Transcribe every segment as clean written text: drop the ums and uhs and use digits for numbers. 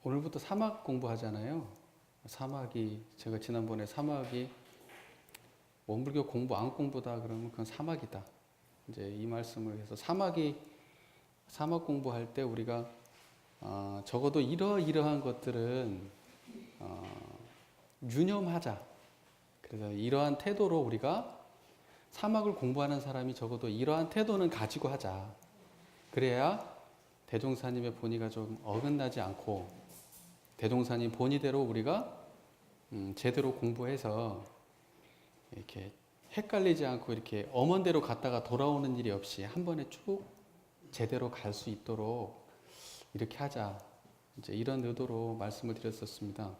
오늘부터 사막 공부하잖아요. 사막이, 제가 지난번에 사막이 원불교 공부 안 공부다 그러면 그건 사막이다. 이제 이 말씀을 해서 사막 공부할 때 우리가 적어도 이러이러한 것들은 유념하자. 그래서 이러한 태도로 우리가 사막을 공부하는 사람이 적어도 이러한 태도는 가지고 하자. 그래야 대종사님의 본의가 좀 어긋나지 않고 대종사님 본의대로 우리가 제대로 공부해서 이렇게 헷갈리지 않고 이렇게 엄원대로 갔다가 돌아오는 일이 없이 한 번에 쭉 제대로 갈 수 있도록 이렇게 하자. 이제 이런 의도로 말씀을 드렸었습니다.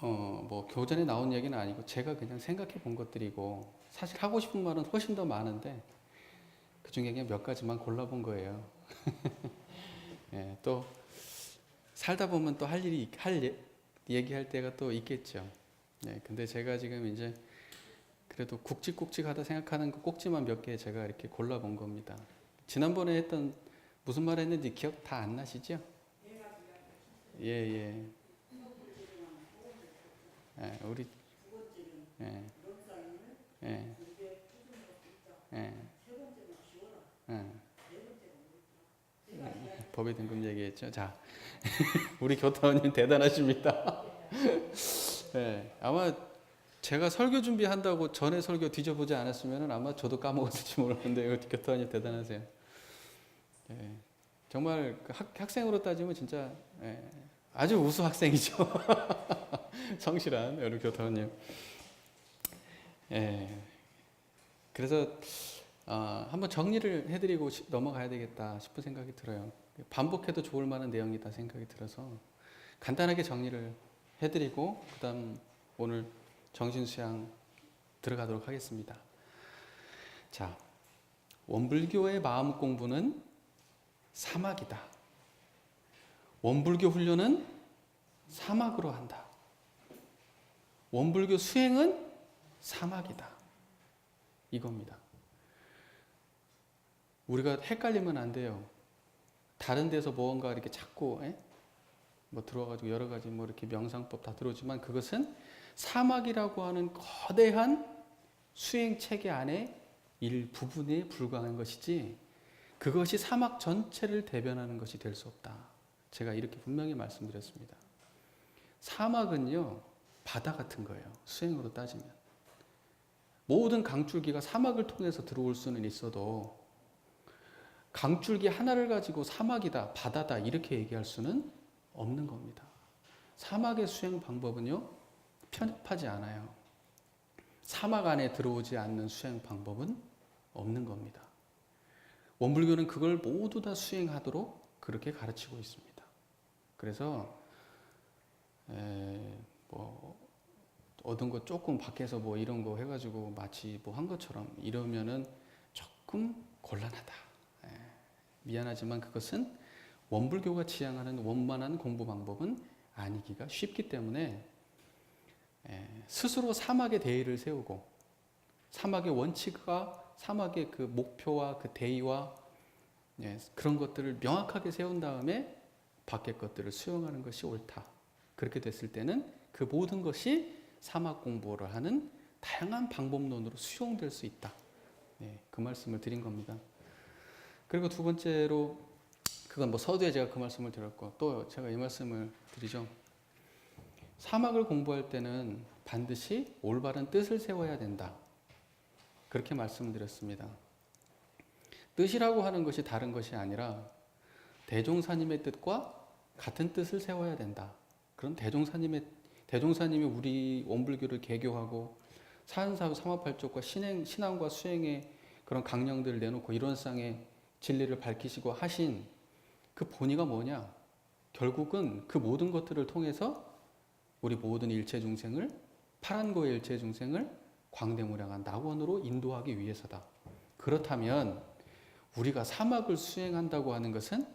뭐 교전에 나온 얘기는 아니고 제가 그냥 생각해 본 것들이고 사실 하고 싶은 말은 훨씬 더 많은데 그 중에 그냥 몇 가지만 골라본 거예요. 예, 또 살다 보면 또 얘기할 때가 또 있겠죠. 네, 근데 제가 지금 이제 그래도 굵직굵직하다 생각하는 그 꼭지만 몇 개 제가 이렇게 골라본 겁니다. 지난번에 했던 무슨 말 했는지 기억 다 안 나시죠? 예, 예. 예, 우리 예, 예, 예, 예. 법의 등급 얘기했죠. 자, 우리 교타원님 대단하십니다. 예, 아마 제가 설교 준비한다고 전에 설교 뒤져보지 않았으면 아마 저도 까먹었을지 모르는데 우리 교타원님 대단하세요. 예, 정말 그 학생으로 따지면 진짜 아주 우수 학생이죠. 성실한 우리 교타원님. 그래서 한번 정리를 해드리고 넘어가야 되겠다 싶은 생각이 들어요. 반복해도 좋을 만한 내용이다 생각이 들어서 간단하게 정리를 해드리고 그다음 오늘 정신수양 들어가도록 하겠습니다. 자, 원불교의 마음 공부는 사막이다. 원불교 훈련은 사막으로 한다. 원불교 수행은 사막이다. 이겁니다. 우리가 헷갈리면 안 돼요. 다른 데서 무언가 이렇게 자꾸 뭐 들어와가지고 여러 가지 뭐 이렇게 명상법 다 들어오지만 그것은 사막이라고 하는 거대한 수행 체계 안에 일부분에 불과한 것이지 그것이 사막 전체를 대변하는 것이 될 수 없다. 제가 이렇게 분명히 말씀드렸습니다. 사막은요, 바다 같은 거예요. 수행으로 따지면. 모든 강줄기가 사막을 통해서 들어올 수는 있어도 강줄기 하나를 가지고 사막이다, 바다다 이렇게 얘기할 수는 없는 겁니다. 사막의 수행 방법은요, 편협하지 않아요. 사막 안에 들어오지 않는 수행 방법은 없는 겁니다. 원불교는 그걸 모두 다 수행하도록 그렇게 가르치고 있습니다. 그래서 뭐 얻은 거 조금 밖에서 뭐 이런 거 해가지고 마치 뭐 한 것처럼 이러면은 조금 곤란하다. 미안하지만 그것은 원불교가 지향하는 원만한 공부 방법은 아니기가 쉽기 때문에 스스로 사막의 대의를 세우고 사막의 원칙과 사막의 그 목표와 그 대의와 그런 것들을 명확하게 세운 다음에 밖의 것들을 수용하는 것이 옳다. 그렇게 됐을 때는 그 모든 것이 사막 공부를 하는 다양한 방법론으로 수용될 수 있다. 그 말씀을 드린 겁니다. 그리고 두 번째로 그건 뭐 서두에 제가 그 말씀을 드렸고 또 제가 이 말씀을 드리죠. 사막을 공부할 때는 반드시 올바른 뜻을 세워야 된다. 그렇게 말씀을 드렸습니다. 뜻이라고 하는 것이 다른 것이 아니라 대종사님의 뜻과 같은 뜻을 세워야 된다. 그럼 대종사님이 우리 원불교를 개교하고 사은사후 삼합팔족과 신앙과 수행의 그런 강령들을 내놓고 이론상의 진리를 밝히시고 하신 그 본의가 뭐냐? 결국은 그 모든 것들을 통해서 우리 모든 일체 중생을 파란고의 일체 중생을 광대무량한 낙원으로 인도하기 위해서다. 그렇다면 우리가 사막을 수행한다고 하는 것은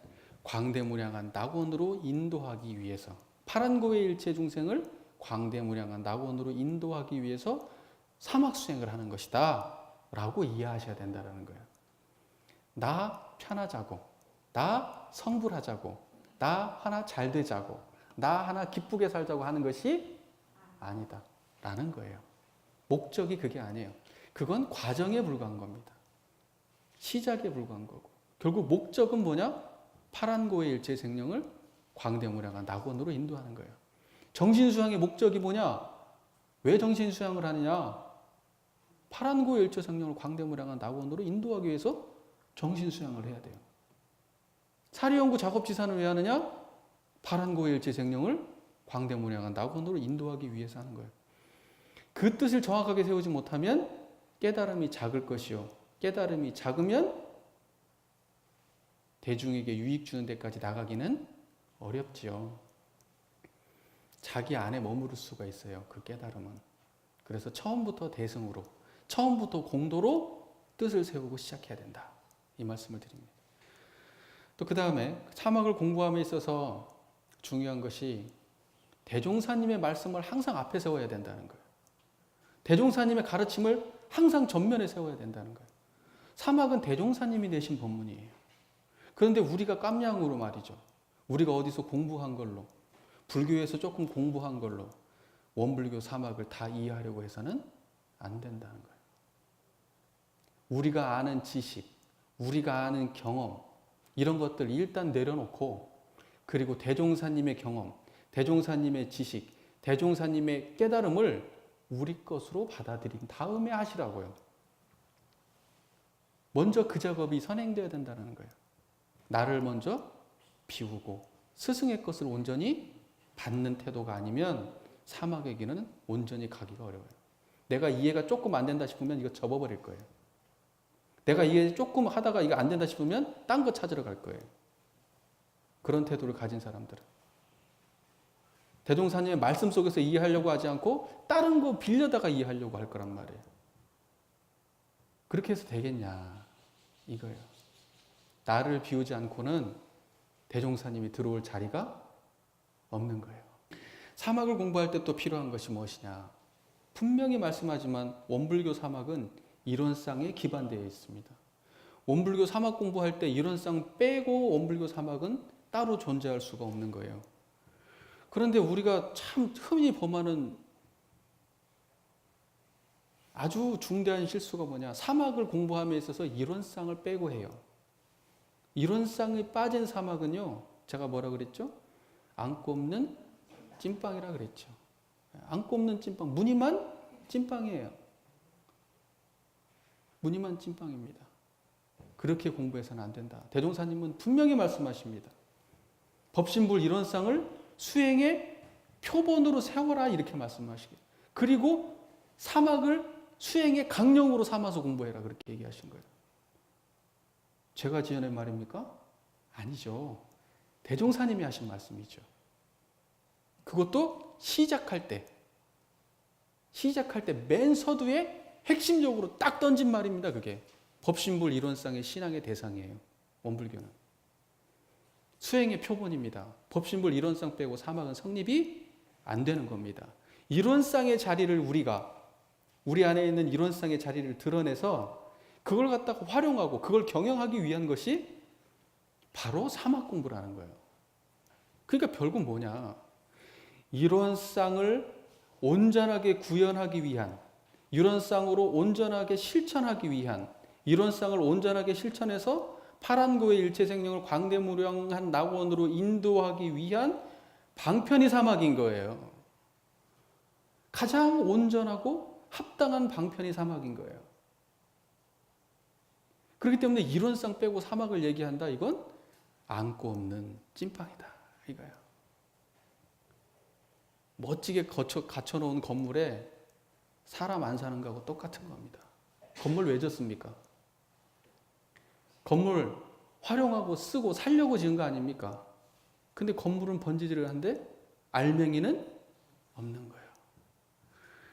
광대무량한 낙원으로 인도하기 위해서 파란고의 일체 중생을 광대무량한 낙원으로 인도하기 위해서 사막 수행을 하는 것이다 라고 이해하셔야 된다는 거예요. 나 편하자고 나 성불하자고 나 하나 잘 되자고, 나 하나 기쁘게 살자고 하는 것이 아니다 라는 거예요. 목적이 그게 아니에요. 그건 과정에 불과한 겁니다. 시작에 불과한 거고, 결국 목적은 뭐냐? 파란고의 일체 생명을 광대무량한 낙원으로 인도하는 거예요. 정신수양의 목적이 뭐냐? 왜 정신수양을 하느냐? 파란고의 일체 생명을 광대무량한 낙원으로 인도하기 위해서 정신수양을 해야 돼요. 사리연구 작업지사는 왜 하느냐? 파란고의 일체 생명을 광대무량한 낙원으로 인도하기 위해서 하는 거예요. 그 뜻을 정확하게 세우지 못하면 깨달음이 작을 것이요, 깨달음이 작으면 대중에게 유익 주는 데까지 나가기는 어렵지요. 자기 안에 머무를 수가 있어요, 그 깨달음은. 그래서 처음부터 대승으로, 처음부터 공도로 뜻을 세우고 시작해야 된다, 이 말씀을 드립니다. 또 그 다음에 사막을 공부함에 있어서 중요한 것이 대종사님의 말씀을 항상 앞에 세워야 된다는 거예요. 대종사님의 가르침을 항상 전면에 세워야 된다는 거예요. 사막은 대종사님이 내신 법문이에요. 그런데 우리가 깜냥으로 말이죠, 우리가 어디서 공부한 걸로, 불교에서 조금 공부한 걸로 원불교 사막을 다 이해하려고 해서는 안 된다는 거예요. 우리가 아는 지식, 우리가 아는 경험, 이런 것들 일단 내려놓고, 그리고 대종사님의 경험, 대종사님의 지식, 대종사님의 깨달음을 우리 것으로 받아들인 다음에 하시라고요. 먼저 그 작업이 선행되어야 된다는 거예요. 나를 먼저 비우고 스승의 것을 온전히 받는 태도가 아니면 사막의 길은 온전히 가기가 어려워요. 내가 이해가 조금 안 된다 싶으면 이거 접어버릴 거예요. 내가 이해 조금 하다가 이거 안 된다 싶으면 딴 거 찾으러 갈 거예요. 그런 태도를 가진 사람들은 대종사님의 말씀 속에서 이해하려고 하지 않고 다른 거 빌려다가 이해하려고 할 거란 말이에요. 그렇게 해서 되겠냐 이거예요. 나를 비우지 않고는 대종사님이 들어올 자리가 없는 거예요. 사막을 공부할 때 또 필요한 것이 무엇이냐? 분명히 말씀하지만 원불교 사막은 이론상에 기반되어 있습니다. 원불교 사막 공부할 때 이론상 빼고 원불교 사막은 따로 존재할 수가 없는 거예요. 그런데 우리가 참 흔히 범하는 아주 중대한 실수가 뭐냐? 사막을 공부함에 있어서 이론상을 빼고 해요. 이론상이 빠진 사막은요, 제가 뭐라 그랬죠? 안고 없는 찐빵이라 그랬죠. 안고 없는 찐빵, 무늬만 찐빵이에요. 무늬만 찐빵입니다. 그렇게 공부해서는 안 된다. 대종사님은 분명히 말씀하십니다. 법신불 이론상을 수행의 표본으로 세워라 이렇게 말씀하시게. 그리고 사막을 수행의 강령으로 삼아서 공부해라 그렇게 얘기하신 거예요. 제가 지어낸 말입니까? 아니죠. 대종사님이 하신 말씀이죠. 그것도 시작할 때 맨 서두에 핵심적으로 딱 던진 말입니다. 그게 법신불 이론상의 신앙의 대상이에요. 원불교는 수행의 표본입니다. 법신불 이론상 빼고 사막은 성립이 안 되는 겁니다. 이론상의 자리를 우리 안에 있는 이론상의 자리를 드러내서 그걸 갖다가 활용하고 그걸 경영하기 위한 것이 바로 사막 공부라는 거예요. 그러니까 결국 뭐냐? 이론상을 온전하게 구현하기 위한, 이론상으로 온전하게 실천하기 위한, 이론상을 온전하게 실천해서 파란고의 일체생명을 광대무량한 낙원으로 인도하기 위한 방편이 사막인 거예요. 가장 온전하고 합당한 방편이 사막인 거예요. 그렇기 때문에 이론상 빼고 사막을 얘기한다, 이건 안고 없는 찐빵이다 이거예요. 멋지게 갖춰놓은 건물에 사람 안 사는 거하고 똑같은 겁니다. 건물 왜 졌습니까? 건물 활용하고 쓰고 살려고 지은 거 아닙니까? 근데 건물은 번지질을 한데 알맹이는 없는 거예요.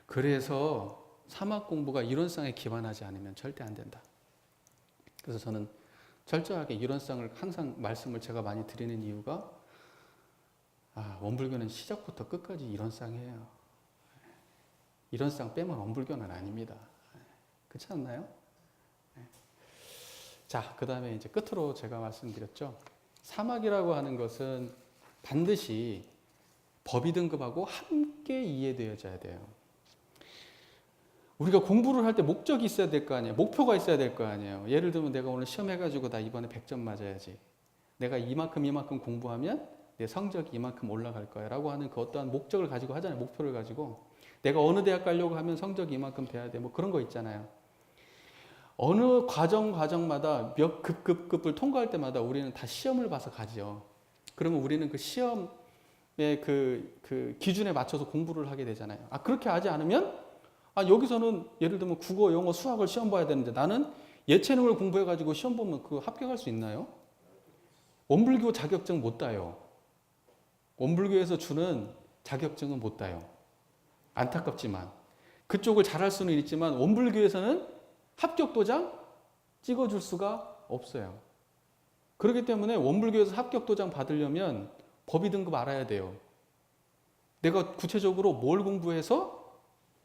그래서 사막 공부가 이론상에 기반하지 않으면 절대 안 된다. 그래서 저는 철저하게 이론상을 항상 말씀을 제가 많이 드리는 이유가 원불교는 시작부터 끝까지 이론상이에요. 이론상 빼면 원불교는 아닙니다. 그렇지 않나요? 자, 그 다음에 이제 끝으로 제가 말씀드렸죠. 사막이라고 하는 것은 반드시 법이 등급하고 함께 이해되어져야 돼요. 우리가 공부를 할 때 목적이 있어야 될 거 아니에요. 목표가 있어야 될 거 아니에요. 예를 들면 내가 오늘 시험 해가지고 나 이번에 100점 맞아야지. 내가 이만큼 공부하면 내 성적이 이만큼 올라갈 거야 라고 하는 그 어떠한 목적을 가지고 하잖아요. 목표를 가지고. 내가 어느 대학 가려고 하면 성적이 이만큼 돼야 돼. 뭐 그런 거 있잖아요. 어느 과정마다 몇 급을 통과할 때마다 우리는 다 시험을 봐서 가죠. 그러면 우리는 그 시험의 그 기준에 맞춰서 공부를 하게 되잖아요. 그렇게 하지 않으면 여기서는 예를 들면 국어, 영어, 수학을 시험 봐야 되는데 나는 예체능을 공부해가지고 시험 보면 그거 합격할 수 있나요? 원불교 자격증 못 따요. 원불교에서 주는 자격증은 못 따요. 안타깝지만. 그쪽을 잘할 수는 있지만 원불교에서는 합격 도장 찍어줄 수가 없어요. 그렇기 때문에 원불교에서 합격 도장 받으려면 법의 등급 알아야 돼요. 내가 구체적으로 뭘 공부해서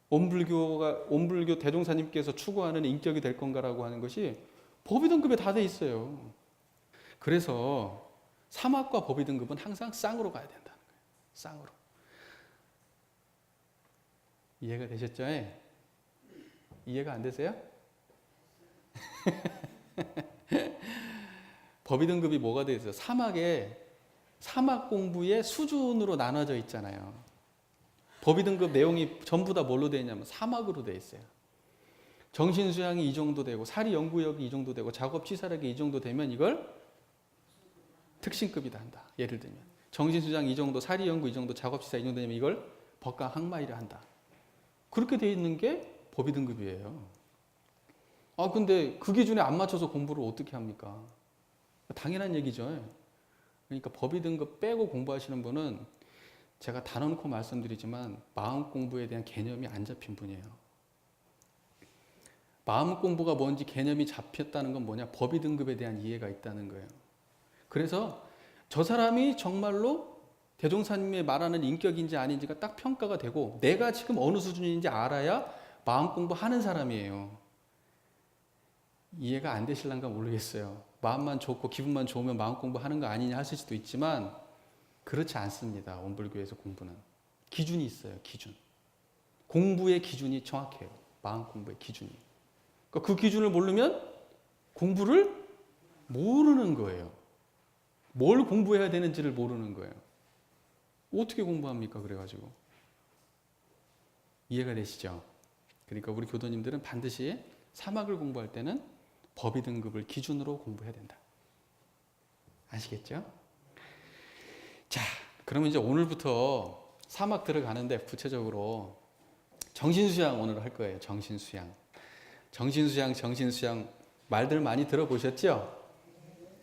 원불교 대종사님께서 추구하는 인격이 될 건가라고 하는 것이 법의 등급에 다 돼 있어요. 그래서 사막과 법의 등급은 항상 쌍으로 가야 된다는 거예요. 쌍으로. 이해가 되셨죠? 이해가 안 되세요? 법의 등급이 뭐가 돼 있어요? 사막 공부의 수준으로 나눠져 있잖아요. 법의 등급 내용이 전부 다 뭘로 되어 있냐면 사막으로 되어 있어요. 정신수양이 이 정도 되고 사리연구역이 이 정도 되고 작업치사력이 이 정도 되면 이걸 특신급이다 한다. 예를 들면 정신수양 이 정도, 사리연구 이 정도, 작업치사 이 정도 되면 이걸 법강 항마이라 한다. 그렇게 되어 있는 게 법의 등급이에요. 근데 그 기준에 안 맞춰서 공부를 어떻게 합니까? 당연한 얘기죠. 그러니까 법의 등급 빼고 공부하시는 분은 제가 다 넣고 말씀드리지만 마음 공부에 대한 개념이 안 잡힌 분이에요. 마음 공부가 뭔지 개념이 잡혔다는 건 뭐냐? 법의 등급에 대한 이해가 있다는 거예요. 그래서 저 사람이 정말로 대종사님이 말하는 인격인지 아닌지가 딱 평가가 되고 내가 지금 어느 수준인지 알아야 마음 공부하는 사람이에요. 이해가 안 되실란가 모르겠어요. 마음만 좋고 기분만 좋으면 마음 공부하는 거 아니냐 하실 수도 있지만 그렇지 않습니다. 원불교에서 공부는. 기준이 있어요. 기준. 공부의 기준이 정확해요. 마음 공부의 기준이. 그러니까 그 기준을 모르면 공부를 모르는 거예요. 뭘 공부해야 되는지를 모르는 거예요. 어떻게 공부합니까? 그래가지고. 이해가 되시죠? 그러니까 우리 교도님들은 반드시 사막을 공부할 때는 법의 등급을 기준으로 공부해야 된다. 아시겠죠? 자, 그러면 이제 오늘부터 사막 들어가는데 구체적으로 정신수양 오늘 할 거예요. 정신수양 말들 많이 들어보셨죠?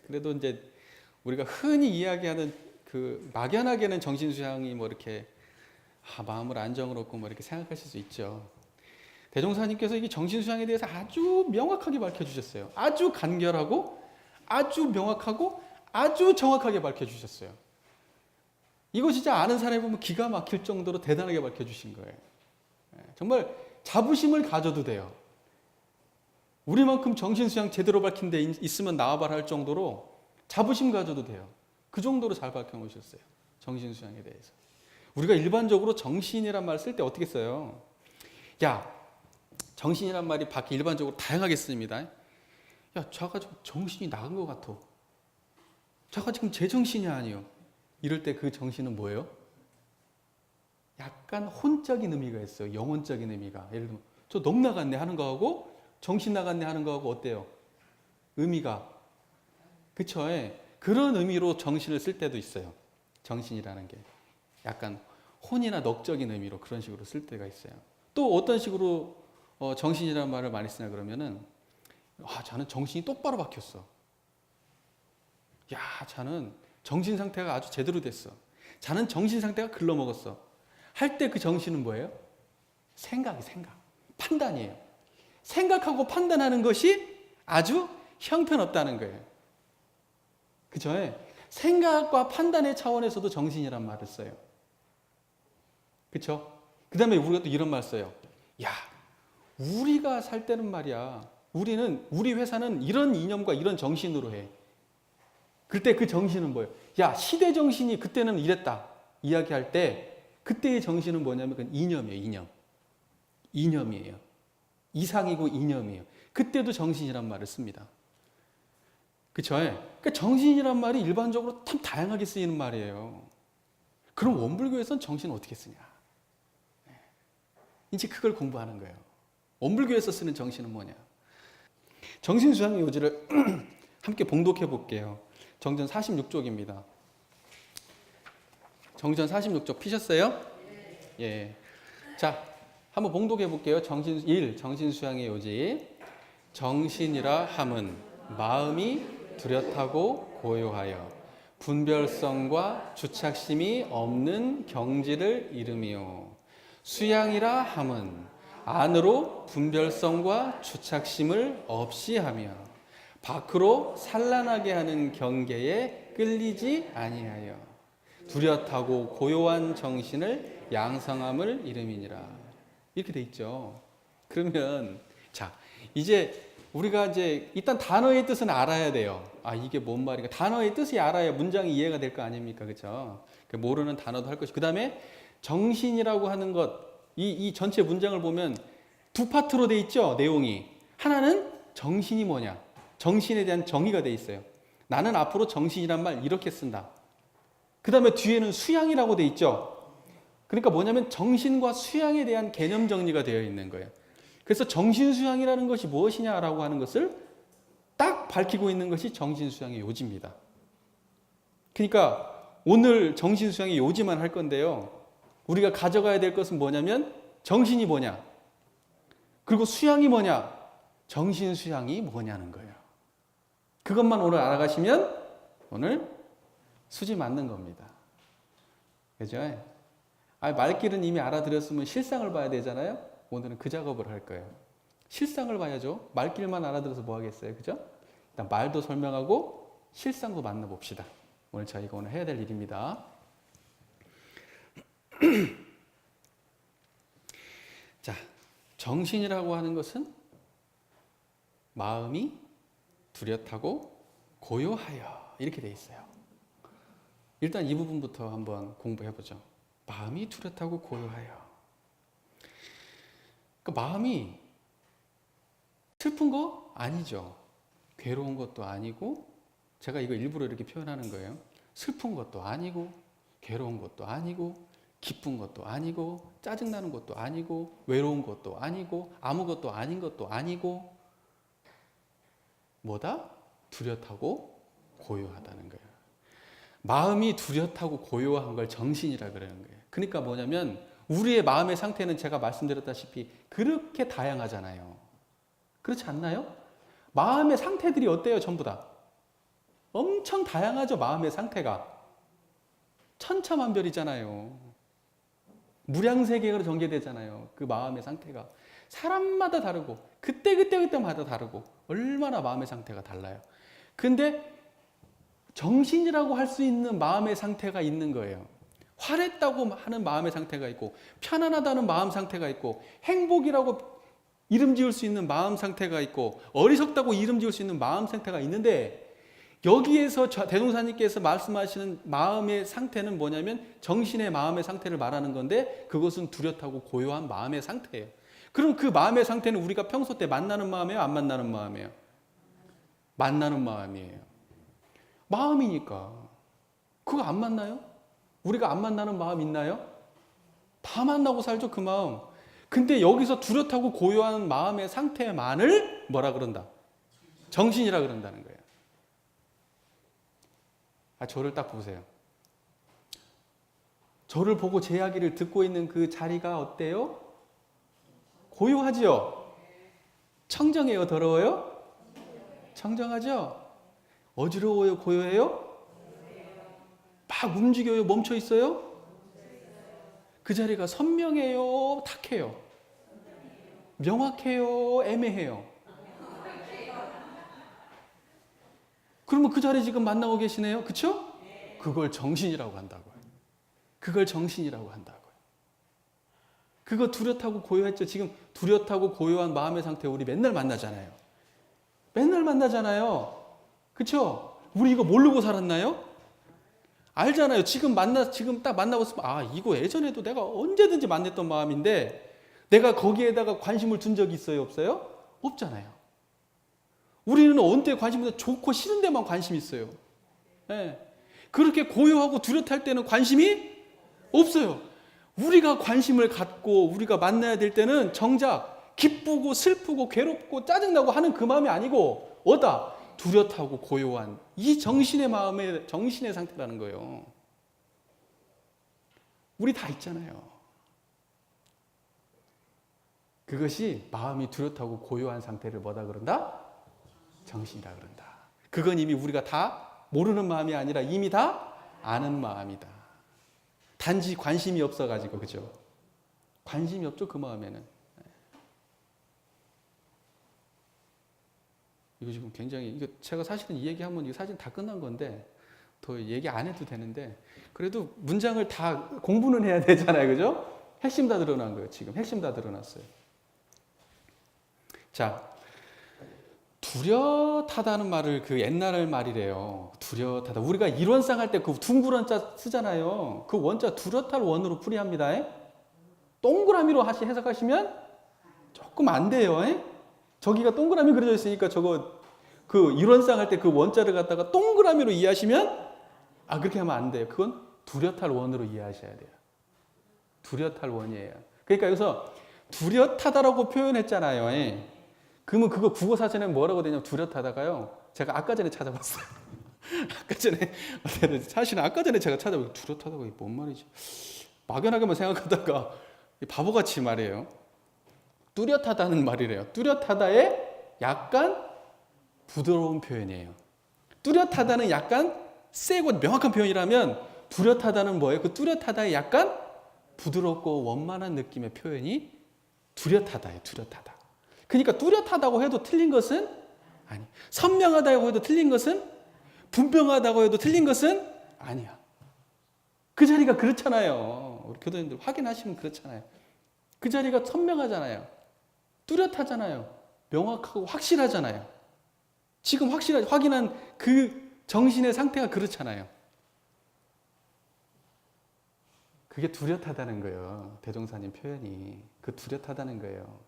그래도 이제 우리가 흔히 이야기하는 그 막연하게는 정신수양이 뭐 이렇게 마음을 안정을 얻고 뭐 이렇게 생각하실 수 있죠. 대종사님께서 이게 정신수양에 대해서 아주 명확하게 밝혀주셨어요. 아주 간결하고 아주 명확하고 아주 정확하게 밝혀주셨어요. 이거 진짜 아는 사람이 보면 기가 막힐 정도로 대단하게 밝혀주신 거예요. 정말 자부심을 가져도 돼요. 우리만큼 정신수양 제대로 밝힌 데 있으면 나와봐라 할 정도로 자부심 가져도 돼요. 그 정도로 잘 밝혀놓으셨어요. 정신수양에 대해서. 우리가 일반적으로 정신이란 말 쓸 때 어떻게 써요? 정신이란 말이 밖에 일반적으로 다양하게 씁니다. 저가 좀 정신이 나간 것 같아. 저가 지금 제정신이 아니요. 이럴 때 그 정신은 뭐예요? 약간 혼적인 의미가 있어요. 영혼적인 의미가. 예를 들면 저 너무 나갔네 하는 거하고 정신 나갔네 하는 거하고 어때요? 의미가. 그쵸? 그런 의미로 정신을 쓸 때도 있어요. 정신이라는 게. 약간 혼이나 넉적인 의미로 그런 식으로 쓸 때가 있어요. 또 어떤 식으로 정신이라는 말을 많이 쓰냐 그러면은 자는 정신이 똑바로 박혔어. 자는 정신 상태가 아주 제대로 됐어. 자는 정신 상태가 글러먹었어. 할 때 그 정신은 뭐예요? 생각. 판단이에요. 생각하고 판단하는 것이 아주 형편없다는 거예요. 그죠? 생각과 판단의 차원에서도 정신이란 말을 써요. 그쵸? 그 다음에 우리가 또 이런 말 써요. 우리가 살 때는 말이야. 우리 회사는 이런 이념과 이런 정신으로 해. 그때 그 정신은 뭐예요? 야, 시대 정신이 그때는 이랬다 이야기할 때 그때의 정신은 뭐냐면 그건 이념이에요. 이념. 이념이에요. 이상이고 이념이에요. 그때도 정신이란 말을 씁니다. 그쵸? 그러니까 정신이란 말이 일반적으로 참 다양하게 쓰이는 말이에요. 그럼 원불교에서는 정신을 어떻게 쓰냐? 이제 그걸 공부하는 거예요. 원불교에서 쓰는 정신은 뭐냐? 정신수양의 요지를 함께 봉독해 볼게요. 정전 46쪽입니다. 정전 46쪽 피셨어요? 예. 자, 한번 봉독해 볼게요. 정신수양의 요지. 정신이라 함은 마음이 뚜렷하고 고요하여 분별성과 주착심이 없는 경지를 이름이요. 수양이라 함은 안으로 분별성과 주착심을 없이 하며 밖으로 산란하게 하는 경계에 끌리지 아니하여 뚜렷하고 고요한 정신을 양성함을 이름이니라. 이렇게 돼 있죠. 그러면 자, 이제 우리가 이제 일단 단어의 뜻은 알아야 돼요. 아, 이게 뭔 말인가? 단어의 뜻이 알아야 문장이 이해가 될 거 아닙니까? 그렇죠? 모르는 단어도 할 것이. 그다음에 정신이라고 하는 것, 이 전체 문장을 보면 두 파트로 돼 있죠. 내용이. 하나는 정신이 뭐냐? 정신에 대한 정의가 돼 있어요. 나는 앞으로 정신이란 말 이렇게 쓴다. 그다음에 뒤에는 수양이라고 돼 있죠. 그러니까 뭐냐면 정신과 수양에 대한 개념 정리가 되어 있는 거예요. 그래서 정신수양이라는 것이 무엇이냐라고 하는 것을 딱 밝히고 있는 것이 정신수양의 요지입니다. 그러니까 오늘 정신수양의 요지만 할 건데요. 우리가 가져가야 될 것은 뭐냐면 정신이 뭐냐? 그리고 수양이 뭐냐? 정신수양이 뭐냐는 거예요. 그것만 오늘 알아가시면 오늘 수지 맞는 겁니다. 그죠? 말길은 이미 알아들었으면 실상을 봐야 되잖아요. 오늘은 그 작업을 할 거예요. 실상을 봐야죠. 말길만 알아들어서 뭐 하겠어요. 그죠? 일단 말도 설명하고 실상도 만나봅시다. 오늘 저희가 오늘 해야 될 일입니다. 자, 정신이라고 하는 것은 마음이 뚜렷하고 고요하여 이렇게 돼 있어요. 일단 이 부분부터 한번 공부해 보죠. 마음이 뚜렷하고 고요하여. 그 마음이 슬픈 거 아니죠. 괴로운 것도 아니고, 제가 이거 일부러 이렇게 표현하는 거예요. 슬픈 것도 아니고, 괴로운 것도 아니고, 기쁜 것도 아니고, 짜증나는 것도 아니고, 외로운 것도 아니고, 아무것도 아닌 것도 아니고, 뭐다? 뚜렷하고 고요하다는 거예요. 마음이 뚜렷하고 고요한 걸 정신이라 그러는 거예요. 그러니까 뭐냐면 우리의 마음의 상태는 제가 말씀드렸다시피 그렇게 다양하잖아요. 그렇지 않나요? 마음의 상태들이 어때요? 전부 다. 엄청 다양하죠. 마음의 상태가. 천차만별이잖아요. 무량세계로 전개되잖아요. 그 마음의 상태가. 사람마다 다르고 그때마다 다르고 얼마나 마음의 상태가 달라요. 근데 정신이라고 할 수 있는 마음의 상태가 있는 거예요. 화냈다고 하는 마음의 상태가 있고 편안하다는 마음 상태가 있고 행복이라고 이름 지을 수 있는 마음 상태가 있고 어리석다고 이름 지을 수 있는 마음 상태가 있는데 여기에서 대종사님께서 말씀하시는 마음의 상태는 뭐냐면 정신의 마음의 상태를 말하는 건데 그것은 뚜렷하고 고요한 마음의 상태예요. 그럼 그 마음의 상태는 우리가 평소 때 만나는 마음이에요? 안 만나는 마음이에요? 만나는 마음이에요. 마음이니까. 그거 안 만나요? 우리가 안 만나는 마음 있나요? 다 만나고 살죠, 그 마음. 근데 여기서 뚜렷하고 고요한 마음의 상태만을 뭐라 그런다? 정신이라 그런다는 거예요. 저를 딱 보세요. 저를 보고 제 이야기를 듣고 있는 그 자리가 어때요? 고요하죠? 청정해요? 더러워요? 청정하죠? 어지러워요? 고요해요? 막 움직여요? 멈춰 있어요? 그 자리가 선명해요? 탁해요? 명확해요? 애매해요? 그러면 그 자리 지금 만나고 계시네요? 그쵸? 그걸 정신이라고 한다고요. 그걸 정신이라고 한다고요. 그거 뚜렷하고 고요했죠? 지금 뚜렷하고 고요한 마음의 상태 우리 맨날 만나잖아요. 맨날 만나잖아요. 그쵸? 우리 이거 모르고 살았나요? 알잖아요. 지금 딱 만나고 있으면, 아, 이거 예전에도 내가 언제든지 만났던 마음인데, 내가 거기에다가 관심을 둔 적이 있어요? 없어요? 없잖아요. 우리는 어느 때 관심보다 좋고 싫은 데만 관심이 있어요. 예. 그렇게 고요하고 뚜렷할 때는 관심이 없어요. 우리가 관심을 갖고 우리가 만나야 될 때는 정작 기쁘고 슬프고 괴롭고 짜증나고 하는 그 마음이 아니고 어디다? 뚜렷하고 고요한 이 정신의 상태라는 거예요. 우리 다 있잖아요. 그것이 마음이 뚜렷하고 고요한 상태를 뭐다 그런다? 정신이라 그런다. 그건 이미 우리가 다 모르는 마음이 아니라 이미 다 아는 마음이다. 단지 관심이 없어가지고, 그죠? 관심이 없죠, 그 마음에는. 이거 지금 굉장히, 이거 제가 사실은 이 얘기하면 이 사진 다 끝난 건데, 더 얘기 안 해도 되는데, 그래도 문장을 다 공부는 해야 되잖아요, 그죠? 핵심 다 드러난 거예요, 지금. 핵심 다 드러났어요. 자, 뚜렷하다는 말을 그 옛날 말이래요. 뚜렷하다. 우리가 이론상 할 때 그 둥그런 자 쓰잖아요. 그 원자 뚜렷할 원으로 풀이합니다. 동그라미로 해석하시면 조금 안 돼요. 저기가 동그라미 그려져 있으니까 저거 그 이론상 할 때 그 원자를 갖다가 동그라미로 이해하시면 그렇게 하면 안 돼요. 그건 뚜렷할 원으로 이해하셔야 돼요. 뚜렷할 원이에요. 그러니까 여기서 뚜렷하다라고 표현했잖아요. 그러면 그거 국어사전에 뭐라고 되냐면 뚜렷하다가요. 제가 아까 전에 찾아봤어요. 사실은 아까 전에 제가 찾아봤어요. 뚜렷하다가 이게 뭔 말이지? 막연하게만 생각하다가 바보같이 말해요. 뚜렷하다는 말이래요. 뚜렷하다의 약간 부드러운 표현이에요. 뚜렷하다는 약간 세고 명확한 표현이라면 뚜렷하다는 뭐예요? 그 뚜렷하다의 약간 부드럽고 원만한 느낌의 표현이 뚜렷하다예요. 뚜렷하다. 그러니까 뚜렷하다고 해도 틀린 것은 아니. 선명하다고 해도 틀린 것은 분명하다고 해도 틀린 것은 아니야. 그 자리가 그렇잖아요. 우리 교도님들 확인하시면 그렇잖아요. 그 자리가 선명하잖아요. 뚜렷하잖아요. 명확하고 확실하잖아요. 지금 확인한 그 정신의 상태가 그렇잖아요. 그게 뚜렷하다는 거예요. 대종사님 표현이. 그 뚜렷하다는 거예요.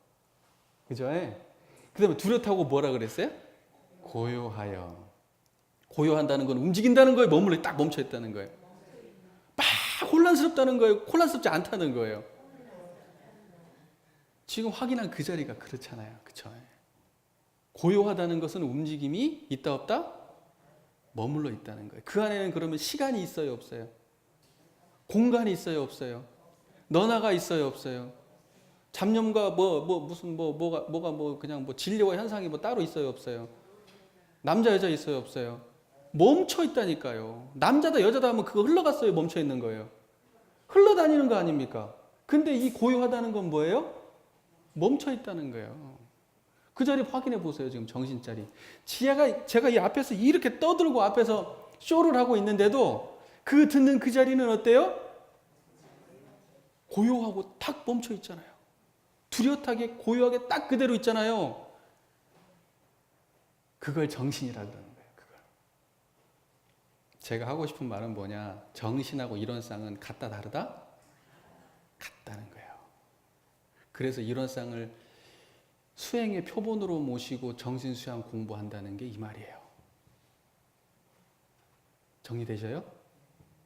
그죠? 그 다음에 뚜렷하고 뭐라 그랬어요? 고요하여. 고요한다는 건 움직인다는 거예요? 머물러 딱 멈춰있다는 거예요? 막 혼란스럽다는 거예요? 혼란스럽지 않다는 거예요? 지금 확인한 그 자리가 그렇잖아요. 그쵸? 고요하다는 것은 움직임이 있다 없다? 머물러 있다는 거예요. 그 안에는 그러면 시간이 있어요 없어요? 공간이 있어요 없어요? 너나가 있어요 없어요? 잡념과 그냥 진리와 현상이 따로 있어요 없어요? 남자 여자 있어요 없어요? 멈춰 있다니까요. 남자다 여자다 하면 그거 흘러갔어요 멈춰 있는 거예요? 흘러다니는 거 아닙니까? 근데 이 고요하다는 건 뭐예요? 멈춰 있다는 거예요. 그 자리 확인해 보세요. 지금 정신 자리. 제가 이 앞에서 이렇게 떠들고 앞에서 쇼를 하고 있는데도 그 듣는 그 자리는 어때요? 고요하고 딱 멈춰 있잖아요. 뚜렷하게 고요하게 딱 그대로 있잖아요. 그걸 정신이라 그러는 거예요. 그걸. 제가 하고 싶은 말은 뭐냐? 정신하고 이론상은 같다 다르다? 같다는 거예요. 그래서 이론상을 수행의 표본으로 모시고 정신수양 공부한다는 게 이 말이에요. 정리되셔요?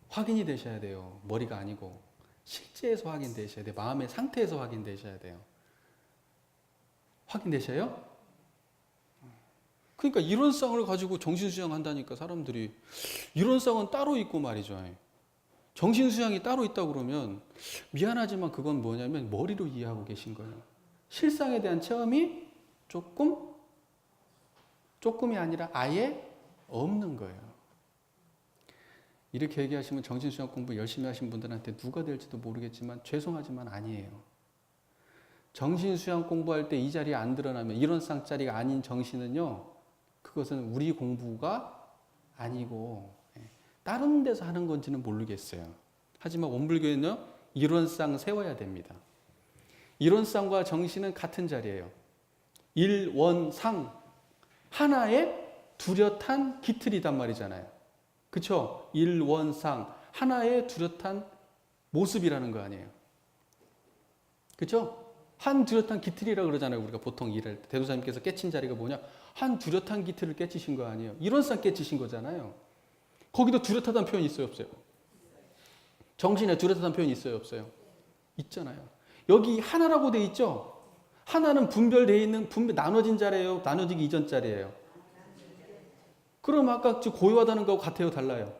확인이 되셔야 돼요. 머리가 아니고 실제에서 확인되셔야 돼요. 마음의 상태에서 확인되셔야 돼요. 확인되셔요? 그러니까 이론상을 가지고 정신수양 한다니까 사람들이 이론상은 따로 있고 말이죠. 정신수양이 따로 있다고 그러면 미안하지만 그건 뭐냐면 머리로 이해하고 계신 거예요. 실상에 대한 체험이 조금이 아니라 아예 없는 거예요. 이렇게 얘기하시면 정신수양 공부 열심히 하신 분들한테 누가 될지도 모르겠지만 죄송하지만 아니에요. 정신수양 공부할 때 이 자리에 안 드러나면 이론상 자리가 아닌 정신은요. 그것은 우리 공부가 아니고 다른 데서 하는 건지는 모르겠어요. 하지만 원불교는요. 이론상 세워야 됩니다. 이론상과 정신은 같은 자리예요. 일원상 하나의 뚜렷한 기틀이단 말이잖아요. 그쵸? 일원상 하나의 뚜렷한 모습이라는 거 아니에요. 그쵸? 한 뚜렷한 기틀이라고 그러잖아요. 우리가 보통 일할 때. 대도사님께서 깨친 자리가 뭐냐? 한 뚜렷한 기틀을 깨치신 거 아니에요. 일원상 깨치신 거잖아요. 거기도 뚜렷하다는 표현이 있어요, 없어요? 정신에 뚜렷하다는 표현이 있어요, 없어요? 있잖아요. 여기 하나라고 돼 있죠? 하나는 분별되어 있는, 나눠진 자리예요? 나눠지기 이전 자리예요? 그럼 아까 고요하다는 거하고 같아요, 달라요?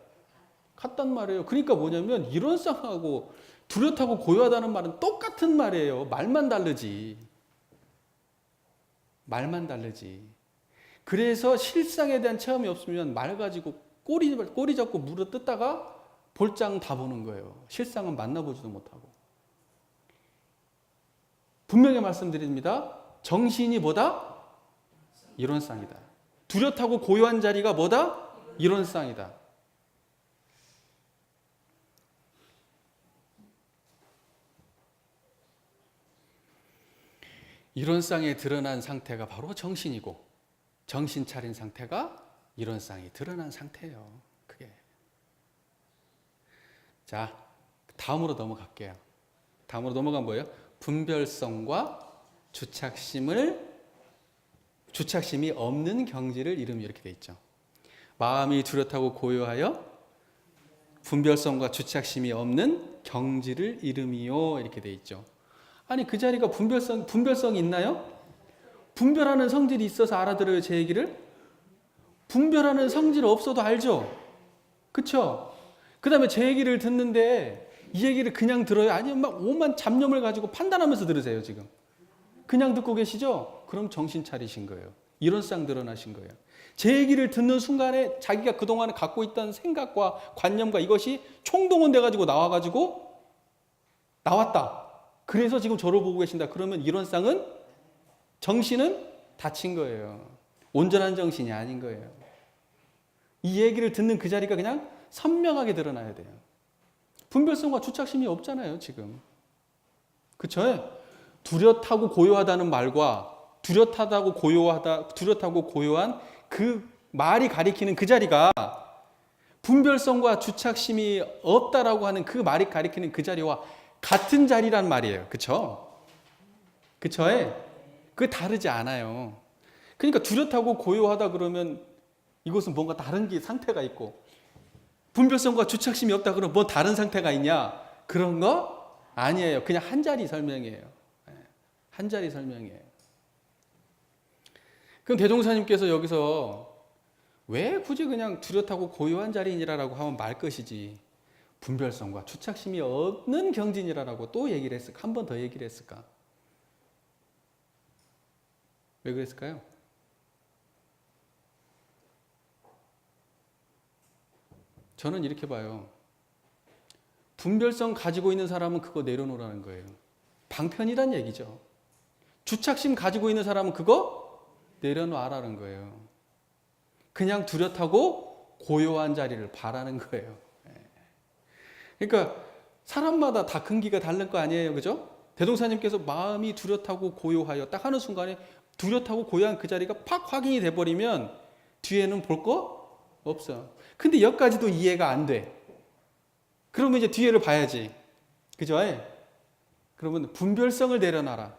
같단 말이에요. 그러니까 뭐냐면 일원상하고 뚜렷하고 고요하다는 말은 똑같은 말이에요. 말만 다르지. 말만 다르지. 그래서 실상에 대한 체험이 없으면 말 가지고 꼬리 잡고 물어 뜯다가 볼장 다 보는 거예요. 실상은 만나보지도 못하고. 분명히 말씀드립니다. 정신이 뭐다? 일원상이다. 뚜렷하고 고요한 자리가 뭐다? 일원상이다. 일원상에 드러난 상태가 바로 정신이고 정신 차린 상태가 일원상이 드러난 상태예요. 그게. 자, 다음으로 넘어갈게요. 다음으로 넘어간 뭐예요? 분별성과 주착심이 없는 경지를 이름이 이렇게 돼 있죠. 마음이 뚜렷하고 고요하여 분별성과 주착심이 없는 경지를 이름이요 이렇게 돼 있죠. 아니 그 자리가 분별성이 있나요? 분별하는 성질이 있어서 알아들어요, 제 얘기를? 분별하는 성질 없어도 알죠? 그쵸? 그 다음에 제 얘기를 듣는데 이 얘기를 그냥 들어요? 아니면 막 오만 잡념을 가지고 판단하면서 들으세요, 지금? 그냥 듣고 계시죠? 그럼 정신 차리신 거예요. 일원상 드러나신 거예요. 제 얘기를 듣는 순간에 자기가 그동안 갖고 있던 생각과 관념과 이것이 총동원 돼가지고 나왔다. 그래서 지금 저를 보고 계신다. 그러면 일원상은 정신은 닫힌 거예요. 온전한 정신이 아닌 거예요. 이 얘기를 듣는 그 자리가 그냥 선명하게 드러나야 돼요. 분별성과 주착심이 없잖아요, 지금. 그쵸? 뚜렷하고 고요하다는 말과 뚜렷하고 고요한 그 말이 가리키는 그 자리가 분별성과 주착심이 없다라고 하는 그 말이 가리키는 그 자리와 같은 자리란 말이에요. 그쵸? 그쵸? 그게 다르지 않아요. 그러니까 뚜렷하고 고요하다 그러면 이것은 뭔가 다른 게 상태가 있고 분별성과 주착심이 없다 그러면 뭐 다른 상태가 있냐? 그런 거 아니에요. 그냥 한 자리 설명이에요. 한 자리 설명이에요. 그럼 대종사님께서 여기서 왜 굳이 그냥 뚜렷하고 고요한 자리니라라고 하면 말 것이지 분별성과 주착심이 없는 경진이라고 또 얘기를 했을까? 한 번 더 얘기를 했을까? 왜 그랬을까요? 저는 이렇게 봐요. 분별성 가지고 있는 사람은 그거 내려놓으라는 거예요. 방편이란 얘기죠. 주착심 가지고 있는 사람은 그거 내려놓으라는 거예요. 그냥 뚜렷하고 고요한 자리를 바라는 거예요. 그러니까 사람마다 다 근기가 다른 거 아니에요, 그죠? 대동사님께서 마음이 뚜렷하고 고요하여 딱 하는 순간에 뚜렷하고 고요한 그 자리가 팍 확인이 돼버리면 뒤에는 볼 거 없어. 근데 여기까지도 이해가 안 돼. 그러면 이제 뒤에를 봐야지, 그죠? 그러면 분별성을 내려놔라,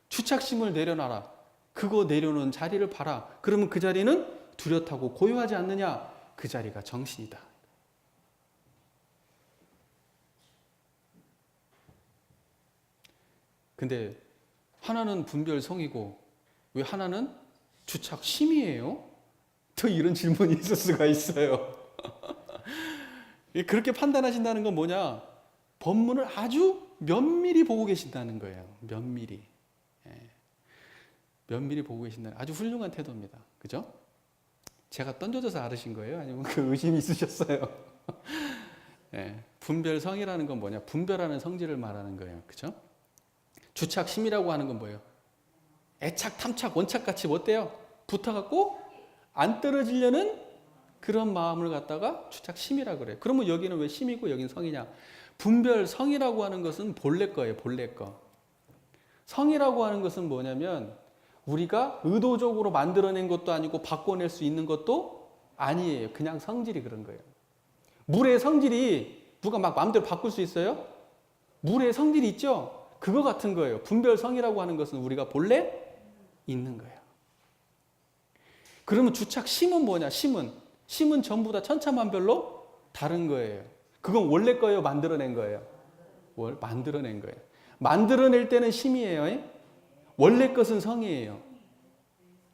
주착심을 내려놔라. 그거 내려놓은 자리를 봐라. 그러면 그 자리는 뚜렷하고 고요하지 않느냐? 그 자리가 정신이다. 근데 하나는 분별성이고 왜 하나는 주착심이에요? 또 이런 질문이 있을 수가 있어요. 그렇게 판단하신다는 건 뭐냐? 법문을 아주 면밀히 보고 계신다는 거예요. 면밀히. 면밀히 보고 계신다는 아주 훌륭한 태도입니다. 그죠? 제가 던져줘서 알으신 거예요? 아니면 그 의심이 있으셨어요? 분별성이라는 건 뭐냐? 분별하는 성질을 말하는 거예요. 그죠? 주착심이라고 하는 건 뭐예요? 애착, 탐착, 원착같이 어때요? 붙어갖고 안 떨어지려는 그런 마음을 갖다가 주착심이라고 그래요. 그러면 여기는 왜 심이고 여기는 성이냐? 분별성이라고 하는 것은 본래 거예요. 본래 거. 성이라고 하는 것은 뭐냐면 우리가 의도적으로 만들어낸 것도 아니고 바꿔낼 수 있는 것도 아니에요. 그냥 성질이 그런 거예요. 물의 성질이 누가 막 마음대로 바꿀 수 있어요? 물의 성질이 있죠? 그거 같은 거예요. 분별성이라고 하는 것은 우리가 본래 있는 거예요. 그러면 주착 심은 뭐냐? 심은 전부 다 천차만별로 다른 거예요. 그건 원래 거예요? 만들어낸 거예요? 만들어낸 거예요. 만들어낼 때는 심이에요. 원래 것은 성이에요.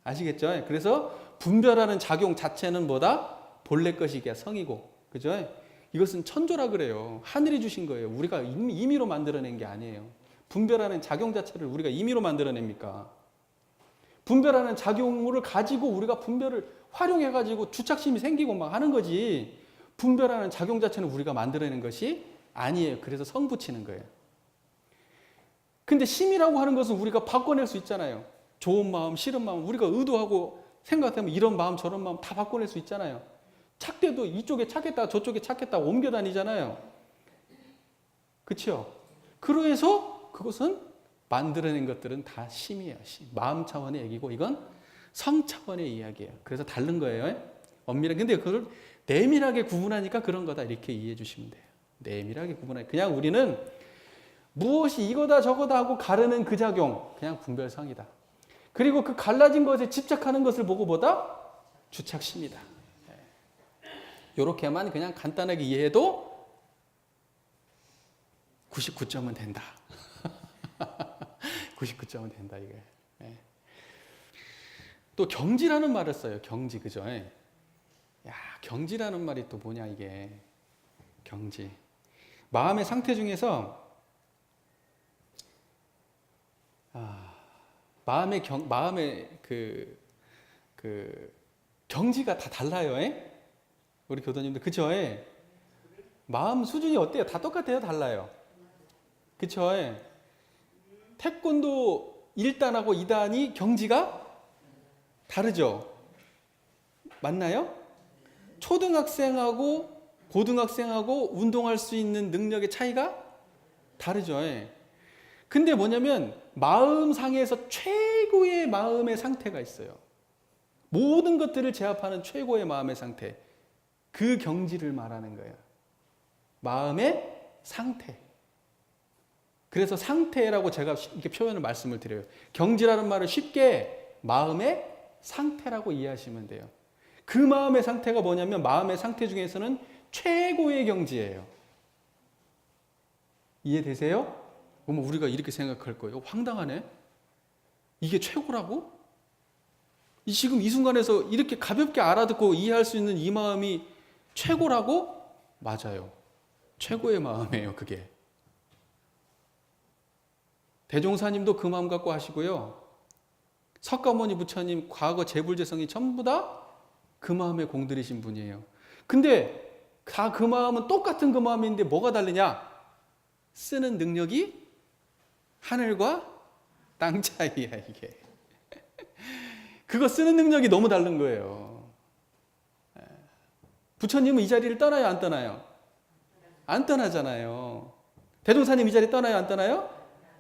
아시겠죠? 그래서 분별하는 작용 자체는 뭐다? 본래 것이 성이고, 그죠? 이것은 천조라 그래요. 하늘이 주신 거예요. 우리가 임의로 만들어낸 게 아니에요. 분별하는 작용 자체를 우리가 임의로 만들어냅니까? 분별하는 작용을 가지고 우리가 분별을 활용해가지고 주착심이 생기고 막 하는 거지. 분별하는 작용 자체는 우리가 만들어낸 것이 아니에요. 그래서 성 붙이는 거예요. 근데 심이라고 하는 것은 우리가 바꿔낼 수 있잖아요. 좋은 마음, 싫은 마음, 우리가 의도하고 생각하면 이런 마음, 저런 마음 다 바꿔낼 수 있잖아요. 착대도 이쪽에 착했다가 저쪽에 착했다가 옮겨 다니잖아요. 그렇죠? 그래서 그것은 만들어낸 것들은 다 심이에요. 마음 차원의 얘기고 이건 성 차원의 이야기예요. 그래서 다른 거예요. 엄밀하게. 근데 그걸 내밀하게 구분하니까 그런 거다 이렇게 이해해 주시면 돼요. 내밀하게 구분하니까. 그냥 우리는 무엇이 이거다 저거다 하고 가르는 그 작용, 그냥 분별성이다. 그리고 그 갈라진 것에 집착하는 것을 보고 뭐다? 주착심이다. 이렇게만 그냥 간단하게 이해해도 99점은 된다. 99점은 된다 이게. 또 경지라는 말을 써요. 경지, 그죠? 야, 경지라는 말이 또 뭐냐 이게. 경지. 마음의 상태 중에서 마음의 경지가 다 달라요. 우리 교도님들, 그쵸? 마음 수준이 어때요? 다 똑같아요? 달라요? 그쵸? 태권도 1단하고 2단이 경지가 다르죠? 맞나요? 초등학생하고 고등학생하고 운동할 수 있는 능력의 차이가 다르죠? 근데 뭐냐면 마음상에서 최고의 마음의 상태가 있어요. 모든 것들을 제압하는 최고의 마음의 상태. 그 경지를 말하는 거예요. 마음의 상태. 그래서 상태라고 제가 이렇게 표현을 말씀을 드려요. 경지라는 말을 쉽게 마음의 상태라고 이해하시면 돼요. 그 마음의 상태가 뭐냐면 마음의 상태 중에서는 최고의 경지예요. 이해되세요? 그러면 우리가 이렇게 생각할 거예요. 황당하네. 이게 최고라고? 지금 이 순간에서 이렇게 가볍게 알아듣고 이해할 수 있는 이 마음이 최고라고? 맞아요. 최고의 마음이에요, 그게. 대종사님도 그 마음 갖고 하시고요. 석가모니 부처님 과거 재불재성이 전부 다 그 마음에 공들이신 분이에요. 근데 다 그 마음은 똑같은 그 마음인데 뭐가 다르냐? 쓰는 능력이 하늘과 땅 차이야, 이게. 그거 쓰는 능력이 너무 다른 거예요. 부처님은 이 자리를 떠나요, 안 떠나요? 안 떠나잖아요. 대종사님 이 자리 떠나요, 안 떠나요?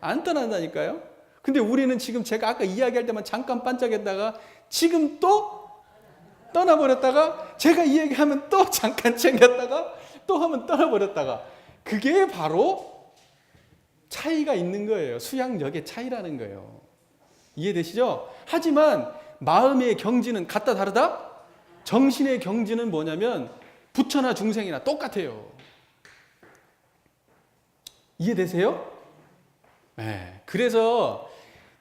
안 떠난다니까요. 근데 우리는 지금 제가 아까 이야기할 때만 잠깐 반짝였다가 지금 또 떠나버렸다가 제가 이야기하면 또 잠깐 챙겼다가 또 하면 떠나버렸다가 그게 바로 차이가 있는 거예요. 수양력의 차이라는 거예요. 이해되시죠? 하지만 마음의 경지는 같다 다르다? 정신의 경지는 뭐냐면 부처나 중생이나 똑같아요. 이해되세요? 네. 그래서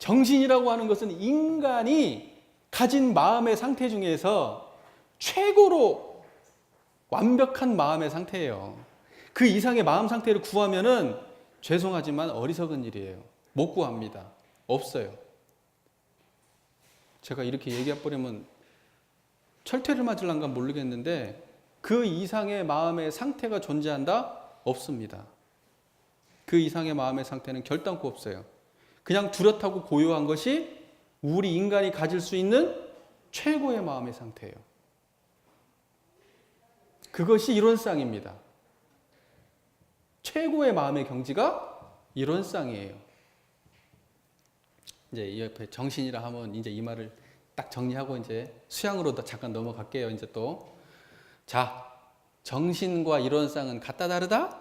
정신이라고 하는 것은 인간이 가진 마음의 상태 중에서 최고로 완벽한 마음의 상태예요. 그 이상의 마음 상태를 구하면은 죄송하지만 어리석은 일이에요. 못 구합니다. 없어요. 제가 이렇게 얘기해버리면 철퇴를 맞을란가 모르겠는데 그 이상의 마음의 상태가 존재한다? 없습니다. 그 이상의 마음의 상태는 결단코 없어요. 그냥 뚜렷하고 고요한 것이 우리 인간이 가질 수 있는 최고의 마음의 상태예요. 그것이 이론상입니다. 최고의 마음의 경지가 이론상이에요. 이제 이 옆에 정신이라 하면 이제 이 말을 딱 정리하고 이제 수양으로 잠깐 넘어갈게요. 이제 또. 자, 정신과 이론상은 같다 다르다?